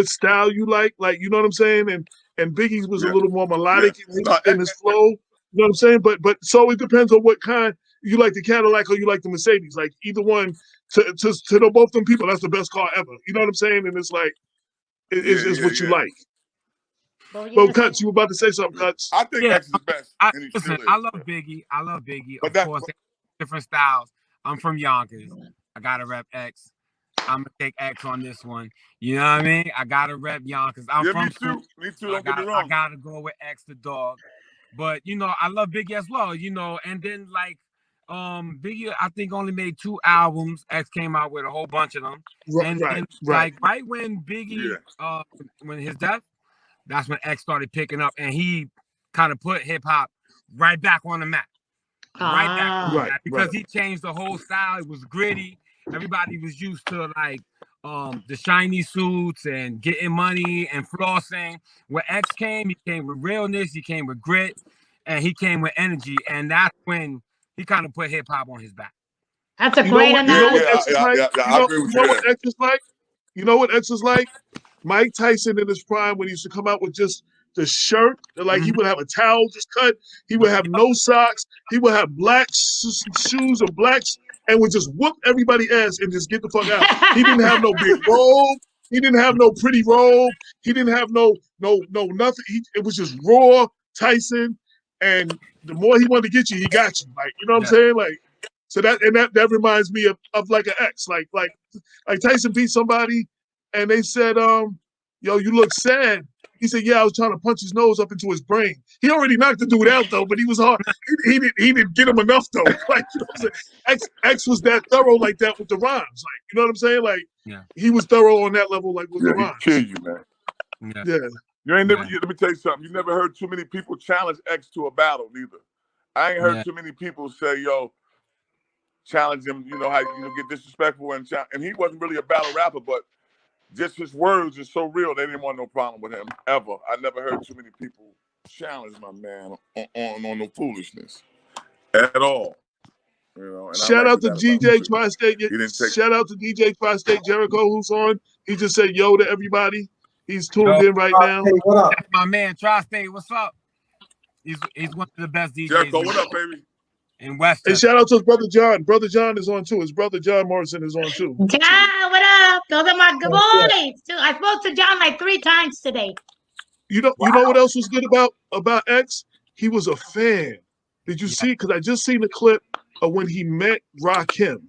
style you like. Like, you know what I'm saying? And Biggie's was a little more melodic in his flow. You know what I'm saying? But so it depends on what kind you like, the Cadillac or you like the Mercedes. Like either one to both them people, that's the best car ever. You know what I'm saying? And it's like it's what you like. Well, Kutz, you were about to say something, Kutz. I think X is the best. Listen, I love Biggie. Of course, different styles. I'm from Yonkers. I gotta rep X. I'm gonna take X on this one. You know what I mean? I gotta rep Yonkers. I'm from Me too. Don't get me I wrong. gotta go with X the dog. But I love Biggie as well. And then like Biggie, I think only made 2 albums. X came out with a whole bunch of them. Right. Like right when Biggie, when his death, that's when X started picking up, and he kind of put hip hop right back on the map. Because he changed the whole style. It was gritty. Everybody was used to like the shiny suits and getting money and flossing. When X came, he came with realness, he came with grit, and he came with energy. And that's when he kind of put hip hop on his back. That's a great analogy. You know what X is like? Mike Tyson in his prime when he used to come out with just the shirt, like he would have a towel just cut. He would have no socks. He would have black shoes or blacks and would just whoop everybody ass and just get the fuck out. He didn't have no big robe. He didn't have no pretty robe. He didn't have no nothing. It was just raw Tyson. And the more he wanted to get you, he got you. Like, you know what I'm saying? Like, so that reminds me of like an X. Like Tyson beat somebody and they said, yo, you look sad. He said, yeah, I was trying to punch his nose up into his brain. He already knocked the dude out though, but he was hard. He didn't get him enough though. Like, you know what I'm saying? X was that thorough like that with the rhymes. Like, you know what I'm saying? Like, he was thorough on that level, like with the rhymes. He kill you, man. Yeah. You ain't never. Let me tell you something. You never heard too many people challenge X to a battle, neither. I ain't heard too many people say, "Yo, challenge him." You know how get disrespectful and he wasn't really a battle rapper, but just his words are so real. They didn't want no problem with him ever. I never heard too many people challenge my man on no foolishness at all. You know, and shout I out liked to that about him. DJ Tri-State. He didn't take. Shout out to DJ Tri-State Jericho, who's on. He just said yo to everybody. He's tuned in right now. Hey, what up? That's my man, Tri-State. What's up? He's one of the best DJs. Jericho, what up, baby? In West. And shout out to his brother John. Brother John is on too. His brother John Morrison is on too. Yeah, what up? Those are my good boys. Too. I spoke to John like 3 times today. You know what else was good about X? He was a fan. Did you see? Because I just seen the clip of when he met Rakim.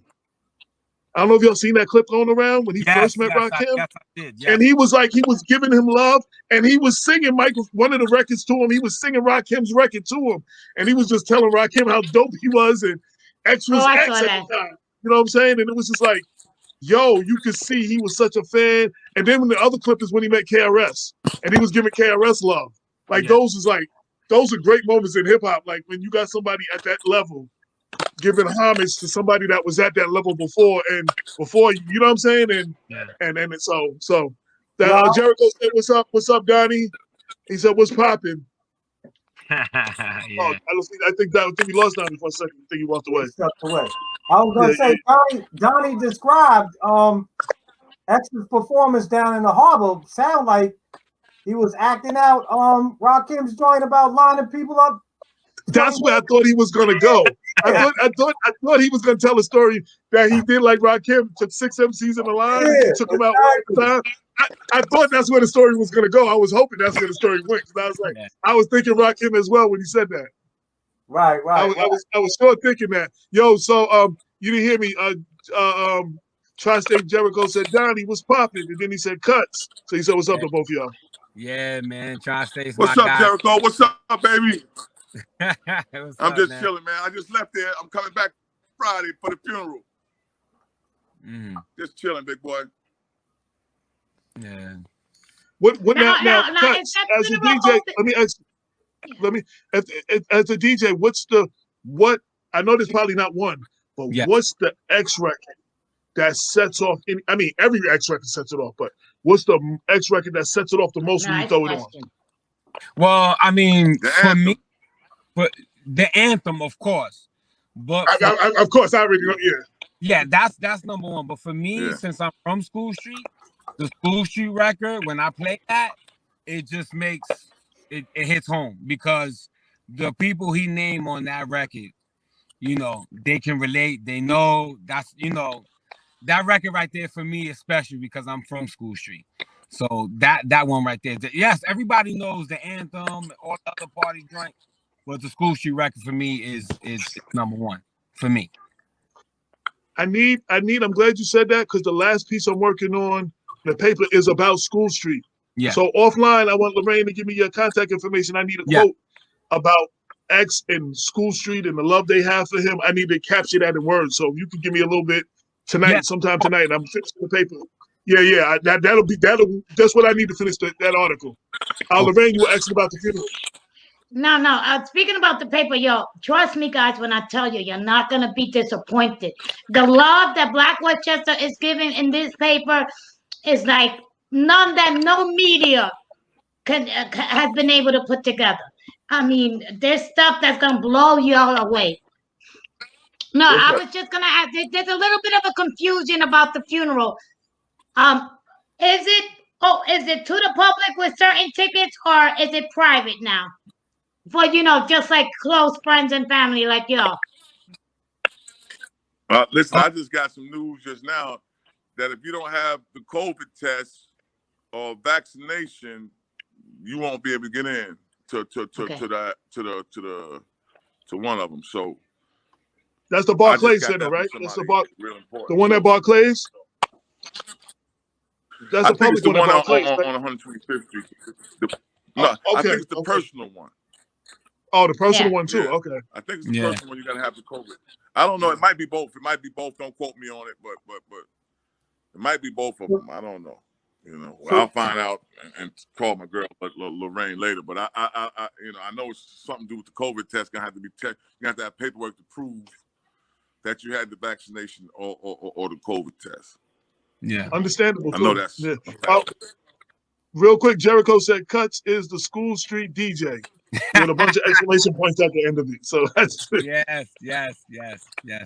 I don't know if y'all seen that clip going around when he first met Rakim. Yes, I did. Yes. And he was like, he was giving him love, and he was singing one of the records to him. He was singing Rakim's record to him, and he was just telling Rakim how dope he was, and X was X at the time. You know what I'm saying? And it was just like, yo, you could see he was such a fan. And then when the other clip is when he met KRS, and he was giving KRS love. Like those are great moments in hip hop. Like when you got somebody at that level giving homage to somebody that was at that level before, you know what I'm saying? And so that Jericho said, what's up, Donnie? He said, what's popping? Yeah. I think we lost Donnie for a second. I think he walked away. I was gonna say, Donnie described X's performance down in the harbor. Sound like he was acting out Rakim's joint about lining people up. That's where I thought he was gonna go. I thought he was gonna tell a story that he did like Rakim, took 6 MCs in the line, and took them out one at a time. I thought that's where the story was gonna go. I was hoping that's where the story went. I was like, I was thinking Rakim as well when he said that. Right. I was sure thinking that. Yo, so you didn't hear me. Tri-State Jericho said Donnie was popping, and then he said Kutz. So he said, "What's up to both of y'all?" Yeah, man. Tri-State's What's my up, guy. Jericho? What's up, baby? I'm just chilling, man. I just left there. I'm coming back Friday for the funeral. Just chilling, big boy. Yeah. What now Kutz, as a DJ, let me as a DJ, what I know there's probably not one, but what's the X record that sets off every X record sets it off, but what's the X record that sets it off the most when you throw it on? Well, for me, but the anthem, of course. But of course, I already know. Yeah, that's number one. But for me, since I'm from School Street, the School Street record, when I play that, it just makes it hits home because the people he named on that record, they can relate. They know that's that record right there for me is special because I'm from School Street. So that one right there. Yes, everybody knows the anthem, all the other party joint, but the School Street record for me is number one for me. I'm glad you said that because the last piece I'm working on, the paper is about School Street. Yeah. So offline, I want Lorraine to give me your contact information. I need a quote about X and School Street and the love they have for him. I need to capture that in words. So if you can give me a little bit tonight, sometime tonight, I'm finishing the paper. Yeah. That's what I need to finish that article. Lorraine, you were asking about the funeral. No. Speaking about the paper, yo, trust me, guys, when I tell you, you're not going to be disappointed. The love that Black Westchester is giving in this paper is like none that no media has been able to put together. There's stuff that's going to blow y'all away. No, I was just going to ask, there's a little bit of a confusion about the funeral. Is it to the public with certain tickets or is it private now? For, just like close friends and family like y'all. Listen, I just got some news just now that if you don't have the COVID test or vaccination, you won't be able to get in to one of them. So that's the Barclays Center, right? That's the one at Barclays. That's the public one at Barclays on 125th Street. I think it's the personal one. Oh, the personal one too. Okay. I think it's the personal one. You gotta have the COVID. I don't know. It might be both. Don't quote me on it, but it might be both of them. I don't know. I'll find out and call my girl Lorraine later. But I know it's something to do with the COVID test. Gonna have to be you have to have paperwork to prove that you had the vaccination or the COVID test. Yeah, understandable. I know that's real quick. Jericho said Kutz is the School Street DJ. with a bunch of exclamation points at the end of it. So that's yes.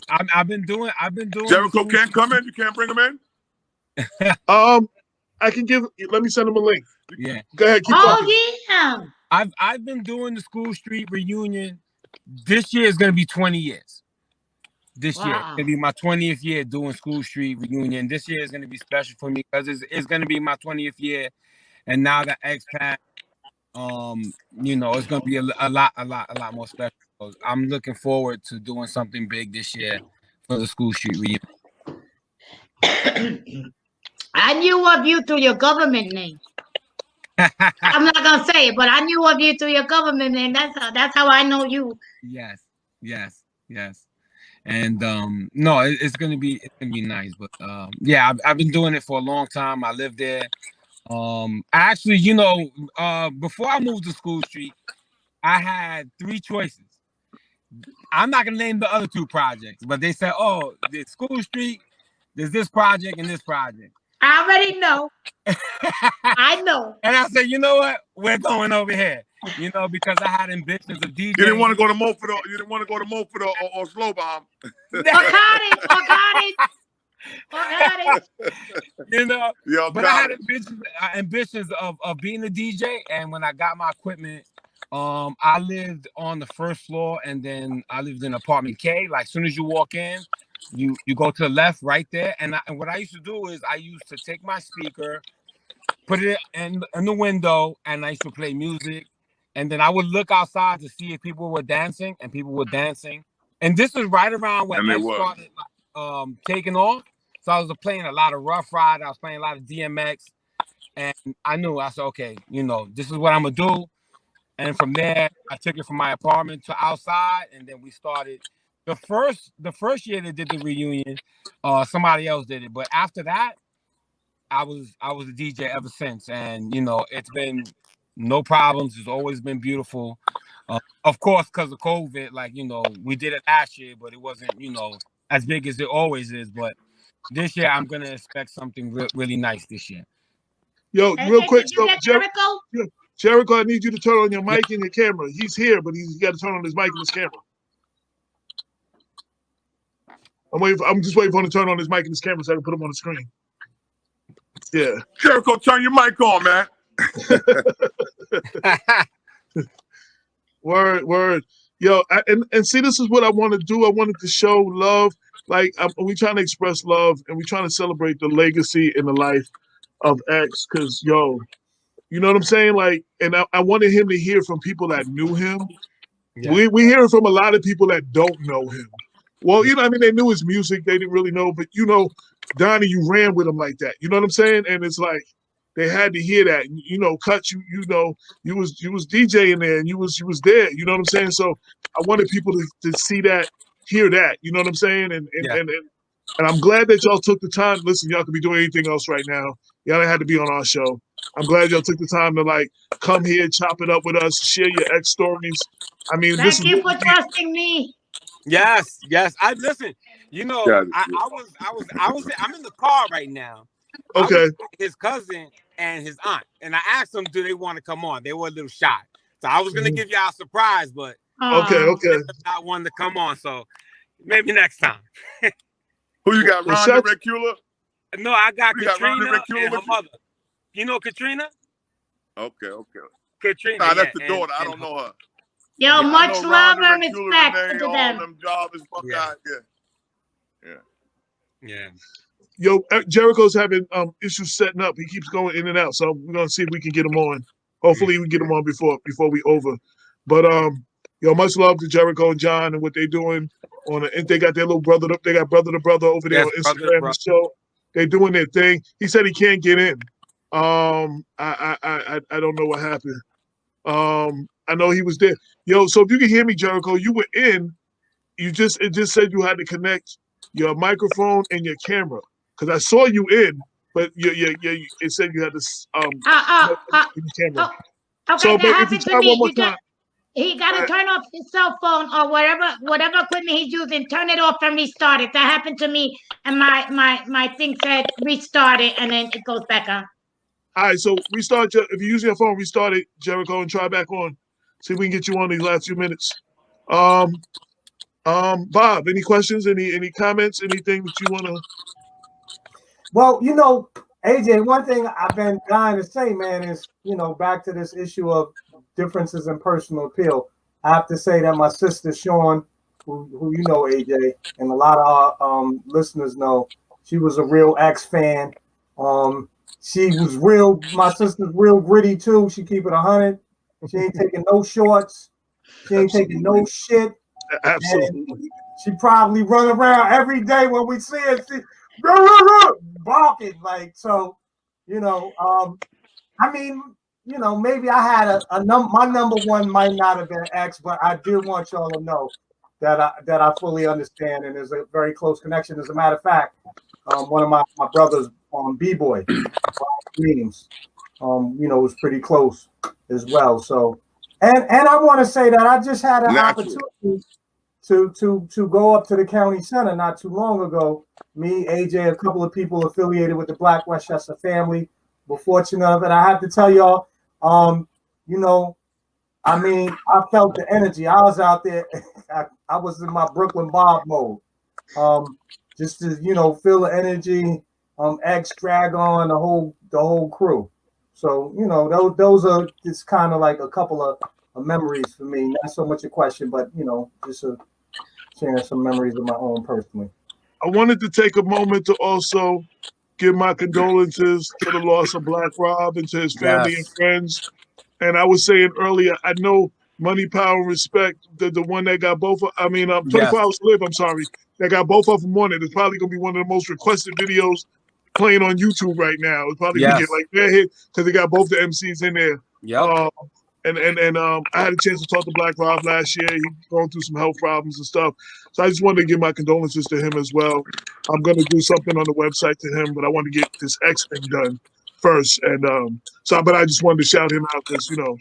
I've been doing. Jericho can't come in. You can't bring him in. I can give. Let me send him a link. Yeah. Go ahead. Keep talking. Yeah. I've been doing the School Street reunion. This year is gonna be 20 years. This year, it's gonna be my 20th year doing School Street reunion. This year is gonna be special for me because it's gonna be my 20th year, and now that X-Pac, it's gonna be a lot more special. So I'm looking forward to doing something big this year for the School Street reunion. I knew of you through your government name. I'm not gonna say it, but I knew of you through your government name. That's how I know you. Yes. And no, it's gonna be nice. But yeah, I've been doing it for a long time. I live there. Actually, before I moved to School Street, I had 3 choices. I'm not gonna name the other 2 projects, but they said, "Oh, there's School Street, there's this project and this project." I already know. I know. And I said, you know what? We're going over here. Because I had ambitions of DJing. You didn't want to go to Mulford or Slow Bomb. Forgot it. But I had ambitions of being a DJ. And when I got my equipment, I lived on the first floor, and then I lived in apartment K. Like, as soon as you walk in, you go to the left right there. And what I used to do is I used to take my speaker, put it in the window, and I used to play music. And then I would look outside to see if people were dancing, and people were dancing. And this was right around when I started taking off. So I was playing a lot of Rough Ride. I was playing a lot of DMX. And I said, okay, this is what I'm going to do. And from there, I took it from my apartment to outside. And then we started. The first year they did the reunion, somebody else did it. But after that, I was a DJ ever since. And, it's been no problems. It's always been beautiful. Of course, because of COVID, we did it last year, but it wasn't, as big as it always is. But this year, I'm going to expect something really nice this year. Yo, real quick. Did you get Jericho? Jericho, I need you to turn on your mic and your camera. He's here, but he's got to turn on his mic and his camera. I'm just waiting for him to turn on his mic and his camera so I can put him on the screen. Yeah. Jericho, turn your mic on, man. Word. Yo, and see, this is what I want to do. I wanted to show love. Like, we trying to express love, and we trying to celebrate the legacy and the life of X. Because, yo, you know what I'm saying? Like, and I wanted him to hear from people that knew him. Yeah. We hearing from a lot of people that don't know him. Well, they knew his music. They didn't really know. But, Donnie, you ran with him like that. You know what I'm saying? And it's like, they had to hear that. Kutz, you was DJing there, and you was there. You know what I'm saying? So I wanted people to see that, hear that. You know what I'm saying? And I'm glad that y'all took the time. Listen, y'all could be doing anything else right now. Y'all didn't have to be on our show. I'm glad y'all took the time to come here, chop it up with us, share your X stories. I mean, thank you for trusting me. Yes. I listen. I'm in the car right now. Okay. His cousin and his aunt, and I asked them, do they want to come on? They were a little shy, so I was gonna give y'all a surprise, but okay, not one to come on. So maybe next time. Who you got? Rhonda Recula? No, I got Katrina and her mother. You know Katrina? Okay. Katrina. Nah, that's the daughter. I don't know her. Yo, much love and respect to them. Yeah. Yo, Jericho's having issues setting up. He keeps going in and out, so we're gonna see if we can get him on. Hopefully, we get him on before we over. But much love to Jericho and John and what they're doing and they got their little brother. They got brother to brother over there on Instagram. The show. They're doing their thing. He said he can't get in. I don't know what happened. I know he was there. Yo, so if you can hear me, Jericho, you were in. It just said you had to connect your microphone and your camera. Because I saw you in, but it said you had to camera. Okay, so that happened to me. He got to right. turn off his cell phone or whatever equipment he's using. Turn it off and restart it. That happened to me, and my thing said restart it, and then it goes back on. All right, so restart. If you're using your phone, restart it, Jericho, and try back on. See if we can get you on these last few minutes. Bob, any questions? Any comments? Anything that you want to? Well, you know, AJ, one thing I've been dying to say, man, is, you know, back to this issue of differences in personal appeal. I have to say that my sister Sean, who you know, AJ, and a lot of our listeners know, she was a real X fan. She was real. My sister's real gritty too. She keep it 100. She ain't taking no shorts. She ain't taking no shit. Absolutely. And she probably run around every day when we see her. She barking like so. You know. I mean, you know, maybe I had my number one might not have been X, but I do want y'all to know that I fully understand, and there's a very close connection. As a matter of fact, one of my brothers on B-Boy, Dreams, you know, was pretty close as well. So, and I want to say that I just had an opportunity to go up to the county center not too long ago. Me, AJ, a couple of people affiliated with the Black Westchester family were fortunate of it. I have to tell y'all, you know, I mean, I felt the energy. I was out there. I was in my Brooklyn Bob mode. Just to, you know, feel the energy. X, Dragon, the whole crew. So, you know, those are just kind of like a couple of memories for me. Not so much a question, but, you know, just sharing some memories of my own personally. I wanted to take a moment to also give my condolences to the loss of Black Rob and to his family and friends. And I was saying earlier, I know Money, Power, and Respect, the one that got both, 24 Hours to Live, I'm sorry, that got both of them on it. It's probably going to be one of the most requested videos playing on YouTube right now. It's probably going to get like their hit because they got both the MCs in there. Yep. And I had a chance to talk to Black Rob last year. He's going through some health problems and stuff. So I just wanted to give my condolences to him as well. I'm going to do something on the website to him, but I want to get this X thing done first. And but I just wanted to shout him out because, you know,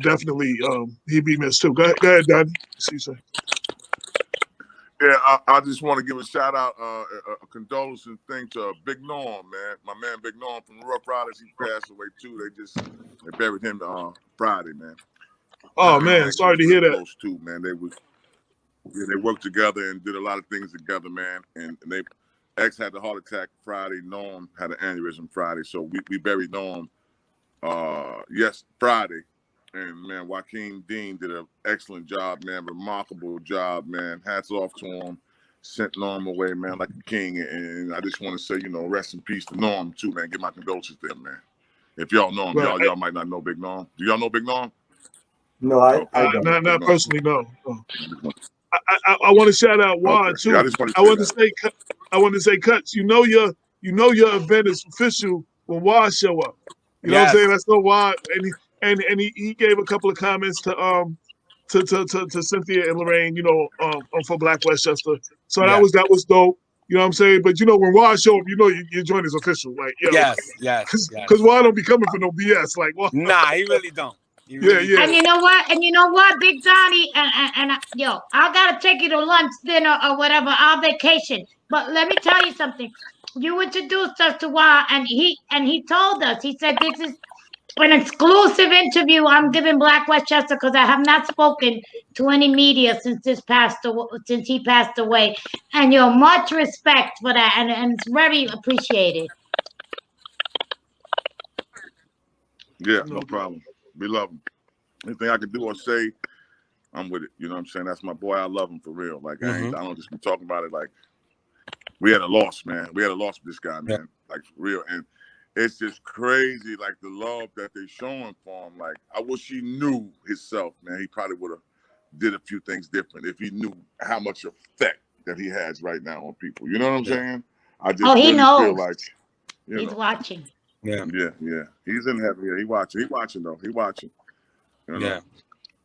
definitely he'd be missed too. Go ahead, Donnie. See you, sir. Yeah, I just want to give a shout out, a condolences thing to Big Norm, man. My man Big Norm from the Rough Riders, he passed away too. They buried him Friday, man. Oh man, sorry to hear that. Close too, man. They worked together and did a lot of things together, man. And X had the heart attack Friday. Norm had an aneurysm Friday, so we buried Norm Friday. And man, Joaquin Dean did an excellent job, man. Remarkable job, man. Hats off to him. Sent Norm away, man, like a king. And I just want to say, you know, rest in peace to Norm too, man. Give my condolences to him, man. If y'all know him, y'all might not know Big Norm. Do y'all know Big Norm? No, I don't. Not personally, no. I want to shout out Juan too. Yeah, I want to say, Kutz. You know your event is official when Juan show up. You know what I'm saying? That's no Juan, and he gave a couple of comments to Cynthia and Lorraine, you know, for Black Westchester. So that was dope. You know what I'm saying? But you know, when Juan show up, you know your joint is official. Like, because Juan don't be coming for no BS. Like, Juan. Nah, he really don't. Yeah. And you know what, Big Donnie, and yo, I gotta take you to lunch, dinner, or whatever, our vacation. But let me tell you something. You introduced us to Juan, and he told us. He said this is an exclusive interview I'm giving Black Westchester because I have not spoken to any media since he passed away. And you're much respect for that, and it's very appreciated. Yeah, no problem. We love him. Anything I can do or say, I'm with it. You know what I'm saying? That's my boy. I love him for real. Like, I don't just be talking about it. Like, we had a loss, man. We had a loss with this guy, man. Like, for real. And it's just crazy, like, the love that they showing for him. Like, I wish he knew himself, man. He probably would have did a few things different if he knew how much effect that he has right now on people. You know what I'm saying? I just he knows. feel like, he's watching. Yeah. He's in heaven. Yeah, he watching. He watching though. He watching. You know? Yeah.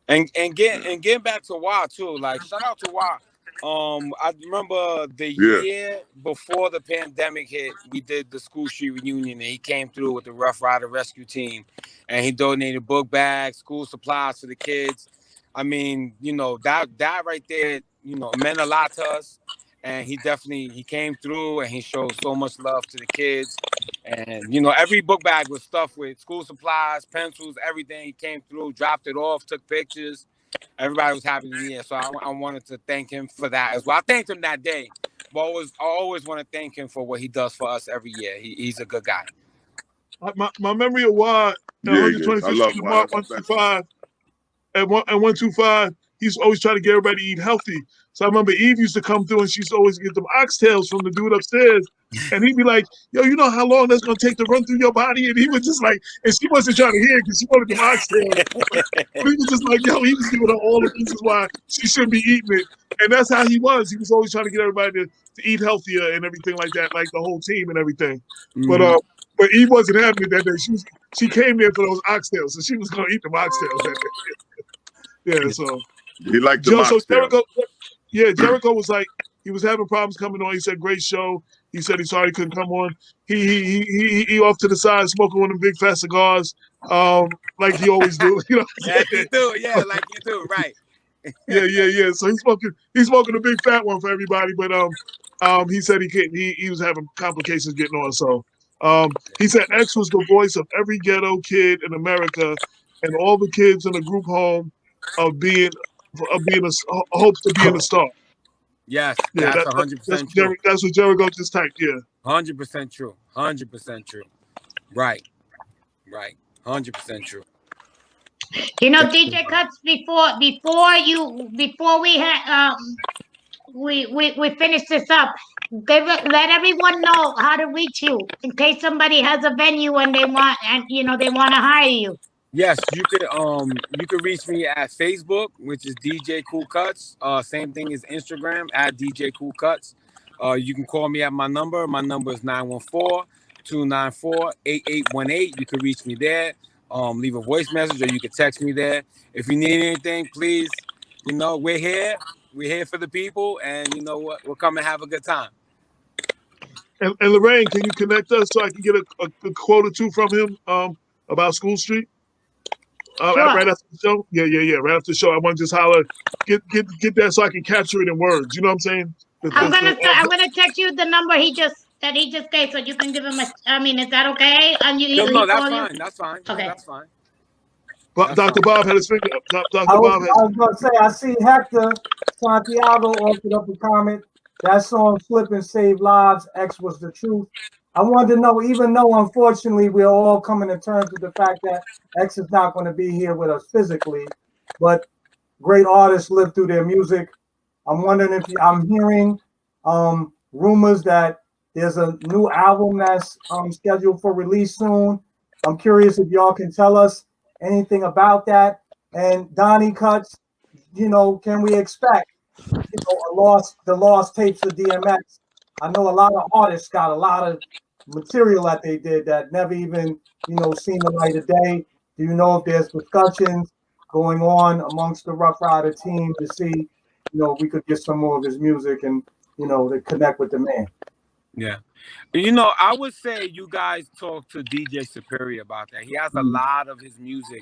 And getting back to Wah too. Like, shout out to Wah. I remember the year before the pandemic hit, we did the school street reunion, and he came through with the Rough Rider rescue team, and he donated book bags, school supplies to the kids. I mean, you know, that right there, you know, meant a lot to us. and he came through and he showed so much love to the kids. And you know, every book bag was stuffed with school supplies, pencils, everything. He came through, dropped it off, took pictures. Everybody was happy to be here, so I wanted to thank him for that as well. I thanked him that day, but I always want to thank him for what he does for us every year. He's a good guy. My memory of Wad at 125th Street and Mark 125 and 125, he's always trying to get everybody to eat healthy. So I remember Eve used to come through and she used to always get them oxtails from the dude upstairs. And he'd be like, yo, you know how long that's going to take to run through your body? And he was just like, and she wasn't trying to hear it because she wanted them oxtails. But he was just like, yo, he was giving her all the reasons why she shouldn't be eating it. And that's how he was. He was always trying to get everybody to eat healthier and everything like that, like the whole team and everything. Mm-hmm. But Eve wasn't having it that day. She came there for those oxtails, so she was going to eat them oxtails that day. Yeah, so. He liked the So oxtails. Jericho was like, he was having problems coming on. He said, great show. He said he's sorry he couldn't come on. He off to the side smoking one of them big fat cigars, like he always do. You know, yes, you do. Yeah, like you do. Right. Yeah. So he's smoking a big fat one for everybody. But he said he couldn't. He was having complications getting on. So he said X was the voice of every ghetto kid in America, and all the kids in the group home of being hopes to being a star. Yes, that's 100% true. That's what Jericho just typed. Yeah, 100% true. 100% true. Right. 100% true. You know, DJ Kutz, before we had we finish this up, let everyone know how to reach you in case somebody has a venue and they want to hire you. Yes, you could reach me at Facebook, which is DJKool Kutz. Same thing as Instagram at DJKool Kutz. You can call me at my number. My number is 914-294-8818. You can reach me there. Leave a voice message, or you can text me there. If you need anything, please, you know, we're here. We're here for the people, and you know what? We'll come and have a good time. And Lorraine, can you connect us so I can get a quote or two from him about School Street? Sure. Right after the show? Yeah. Right after the show, I want to just holler, get that so I can capture it in words. You know what I'm saying? I'm gonna text you the number he just gave, so you can give him is that okay? No, that's fine. That's fine. Okay. That's fine. But Dr. Bob had his finger up. I was going to say, I see Hector Santiago offered up a comment. That song, Flip and Save Lives, X was the truth. I wanted to know, even though unfortunately we're all coming to terms with the fact that X is not going to be here with us physically, but great artists live through their music. I'm wondering if I'm hearing rumors that there's a new album that's scheduled for release soon. I'm curious if y'all can tell us anything about that. And Donnie Kutz, you know, can we expect, you know, the lost tapes of DMX? I know a lot of artists got a lot of material that they did that never even, you know, seen the light of day. Do you know if there's discussions going on amongst the Rough Rider team to see, you know, if we could get some more of his music and, you know, to connect with the man? Yeah. You know, I would say you guys talk to DJ Superior about that. He has a lot of his music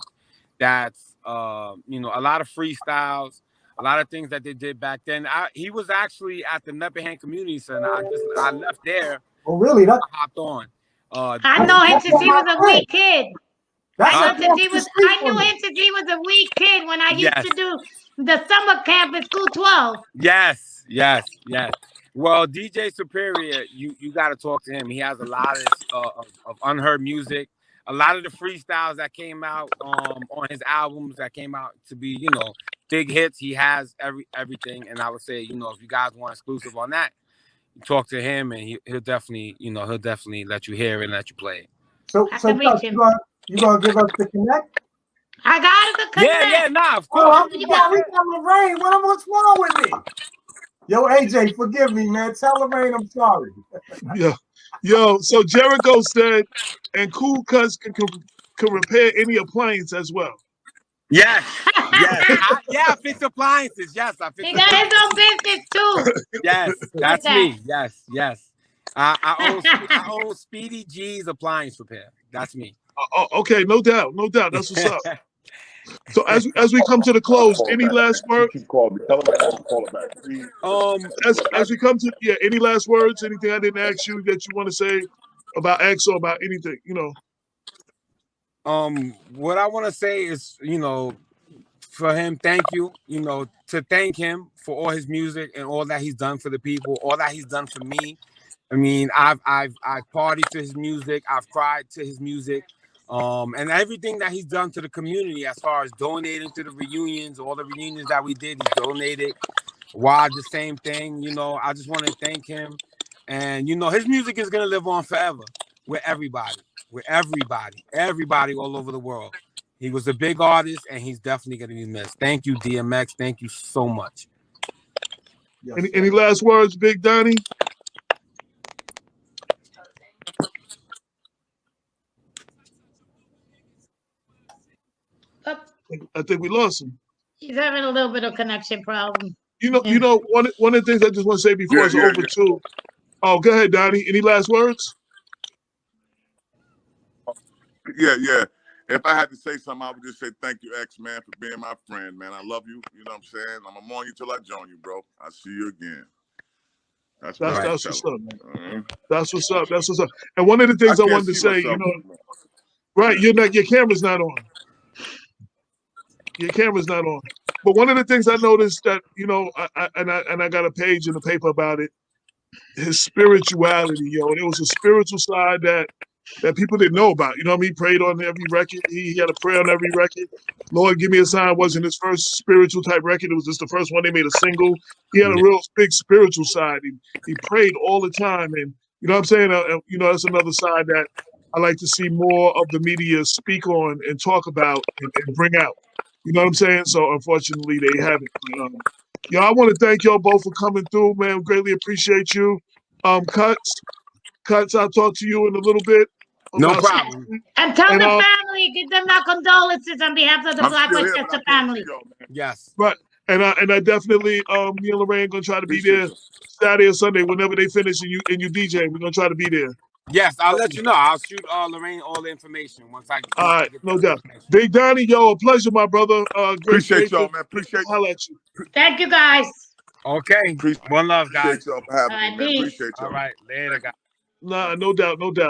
that's, you know, a lot of freestyles, a lot of things that they did back then. He was actually at the Nepperhan Community Center. I left there. Oh, really? I hopped on. I know him since he was a wee kid. I knew him since he was a wee kid when I used to do the summer camp at School 12. Yes. Well, DJ Superior, you got to talk to him. He has a lot of unheard music. A lot of the freestyles that came out on his albums that came out to be, you know, big hits. He has everything. And I would say, you know, if you guys want exclusive on that, talk to him and he'll definitely let you hear it and let you play it. So you gonna give us the connect? I got the connect. Yeah, nah, of course. We got Lorraine. What's wrong with me? Yo, AJ, forgive me, man. Tell Lorraine I'm sorry. Yo, so Jericho said, and Kool Kutz can repair any appliance as well. Yes. I fix appliances. Yes, I fix. He got his own business too. Yes, that's me. Yes. I own Speedy G's appliance repair. That's me. Okay, no doubt. That's what's up. So as we come to the close, any last word? Keep calling me. Tell him I call it back. As we come to any last words? Anything I didn't ask you that you want to say about X or about anything? What I want to say is, for him, thank you. To thank him for all his music and all that he's done for the people, all that he's done for me. I mean, I've partied to his music, I've cried to his music, and everything that he's done to the community as far as donating to the reunions, all the reunions that we did, he donated. Why the same thing? I just want to thank him, and his music is gonna live on forever with everybody, everybody all over the world. He was a big artist, and he's definitely gonna be missed. Thank you, DMX. Thank you so much. Yes. Any last words, Big Donnie? I think we lost him. He's having a little bit of connection problem. One of the things I just want to say before it's over too. Oh, go ahead, Donnie. Any last words? Yeah. If I had to say something, I would just say thank you, X, man, for being my friend, man. I love you. You know what I'm saying? I'm gonna mourn you till I join you, bro. I'll see you again. That's what's up, man. That's what's up. That's what's up. And one of the things I wanted to say, right? Your camera's not on. Your camera's not on. But one of the things I noticed that I got a page in the paper about it. His spirituality, there was a spiritual side that people didn't know about. He prayed on every record. He had a prayer on every record. Lord, give me a sign wasn't his first spiritual type record. It was just the first one they made a single. He had a real big spiritual side. He prayed all the time. And you know what I'm saying? That's another side that I like to see more of the media speak on and talk about and bring out. You know what I'm saying? So unfortunately they haven't. I want to thank y'all both for coming through, man. Greatly appreciate you. Kutz, I'll talk to you in a little bit. No problem. And tell the family, give them our condolences on behalf of the Black Westchester family. Yes. Right. And I definitely, me and Lorraine gonna try to be there Saturday or Sunday whenever they finish and you DJ. We're gonna try to be there. Yes, I'll let you know. I'll shoot Lorraine all the information once I get. All right, no doubt. Big Donnie, a pleasure, my brother. Appreciate y'all, man. Appreciate I'll let you. Thank you, guys. Okay. One love, guys. Appreciate y'all for having me, man. Appreciate y'all. All right, later, guys. Nah, no doubt, no doubt.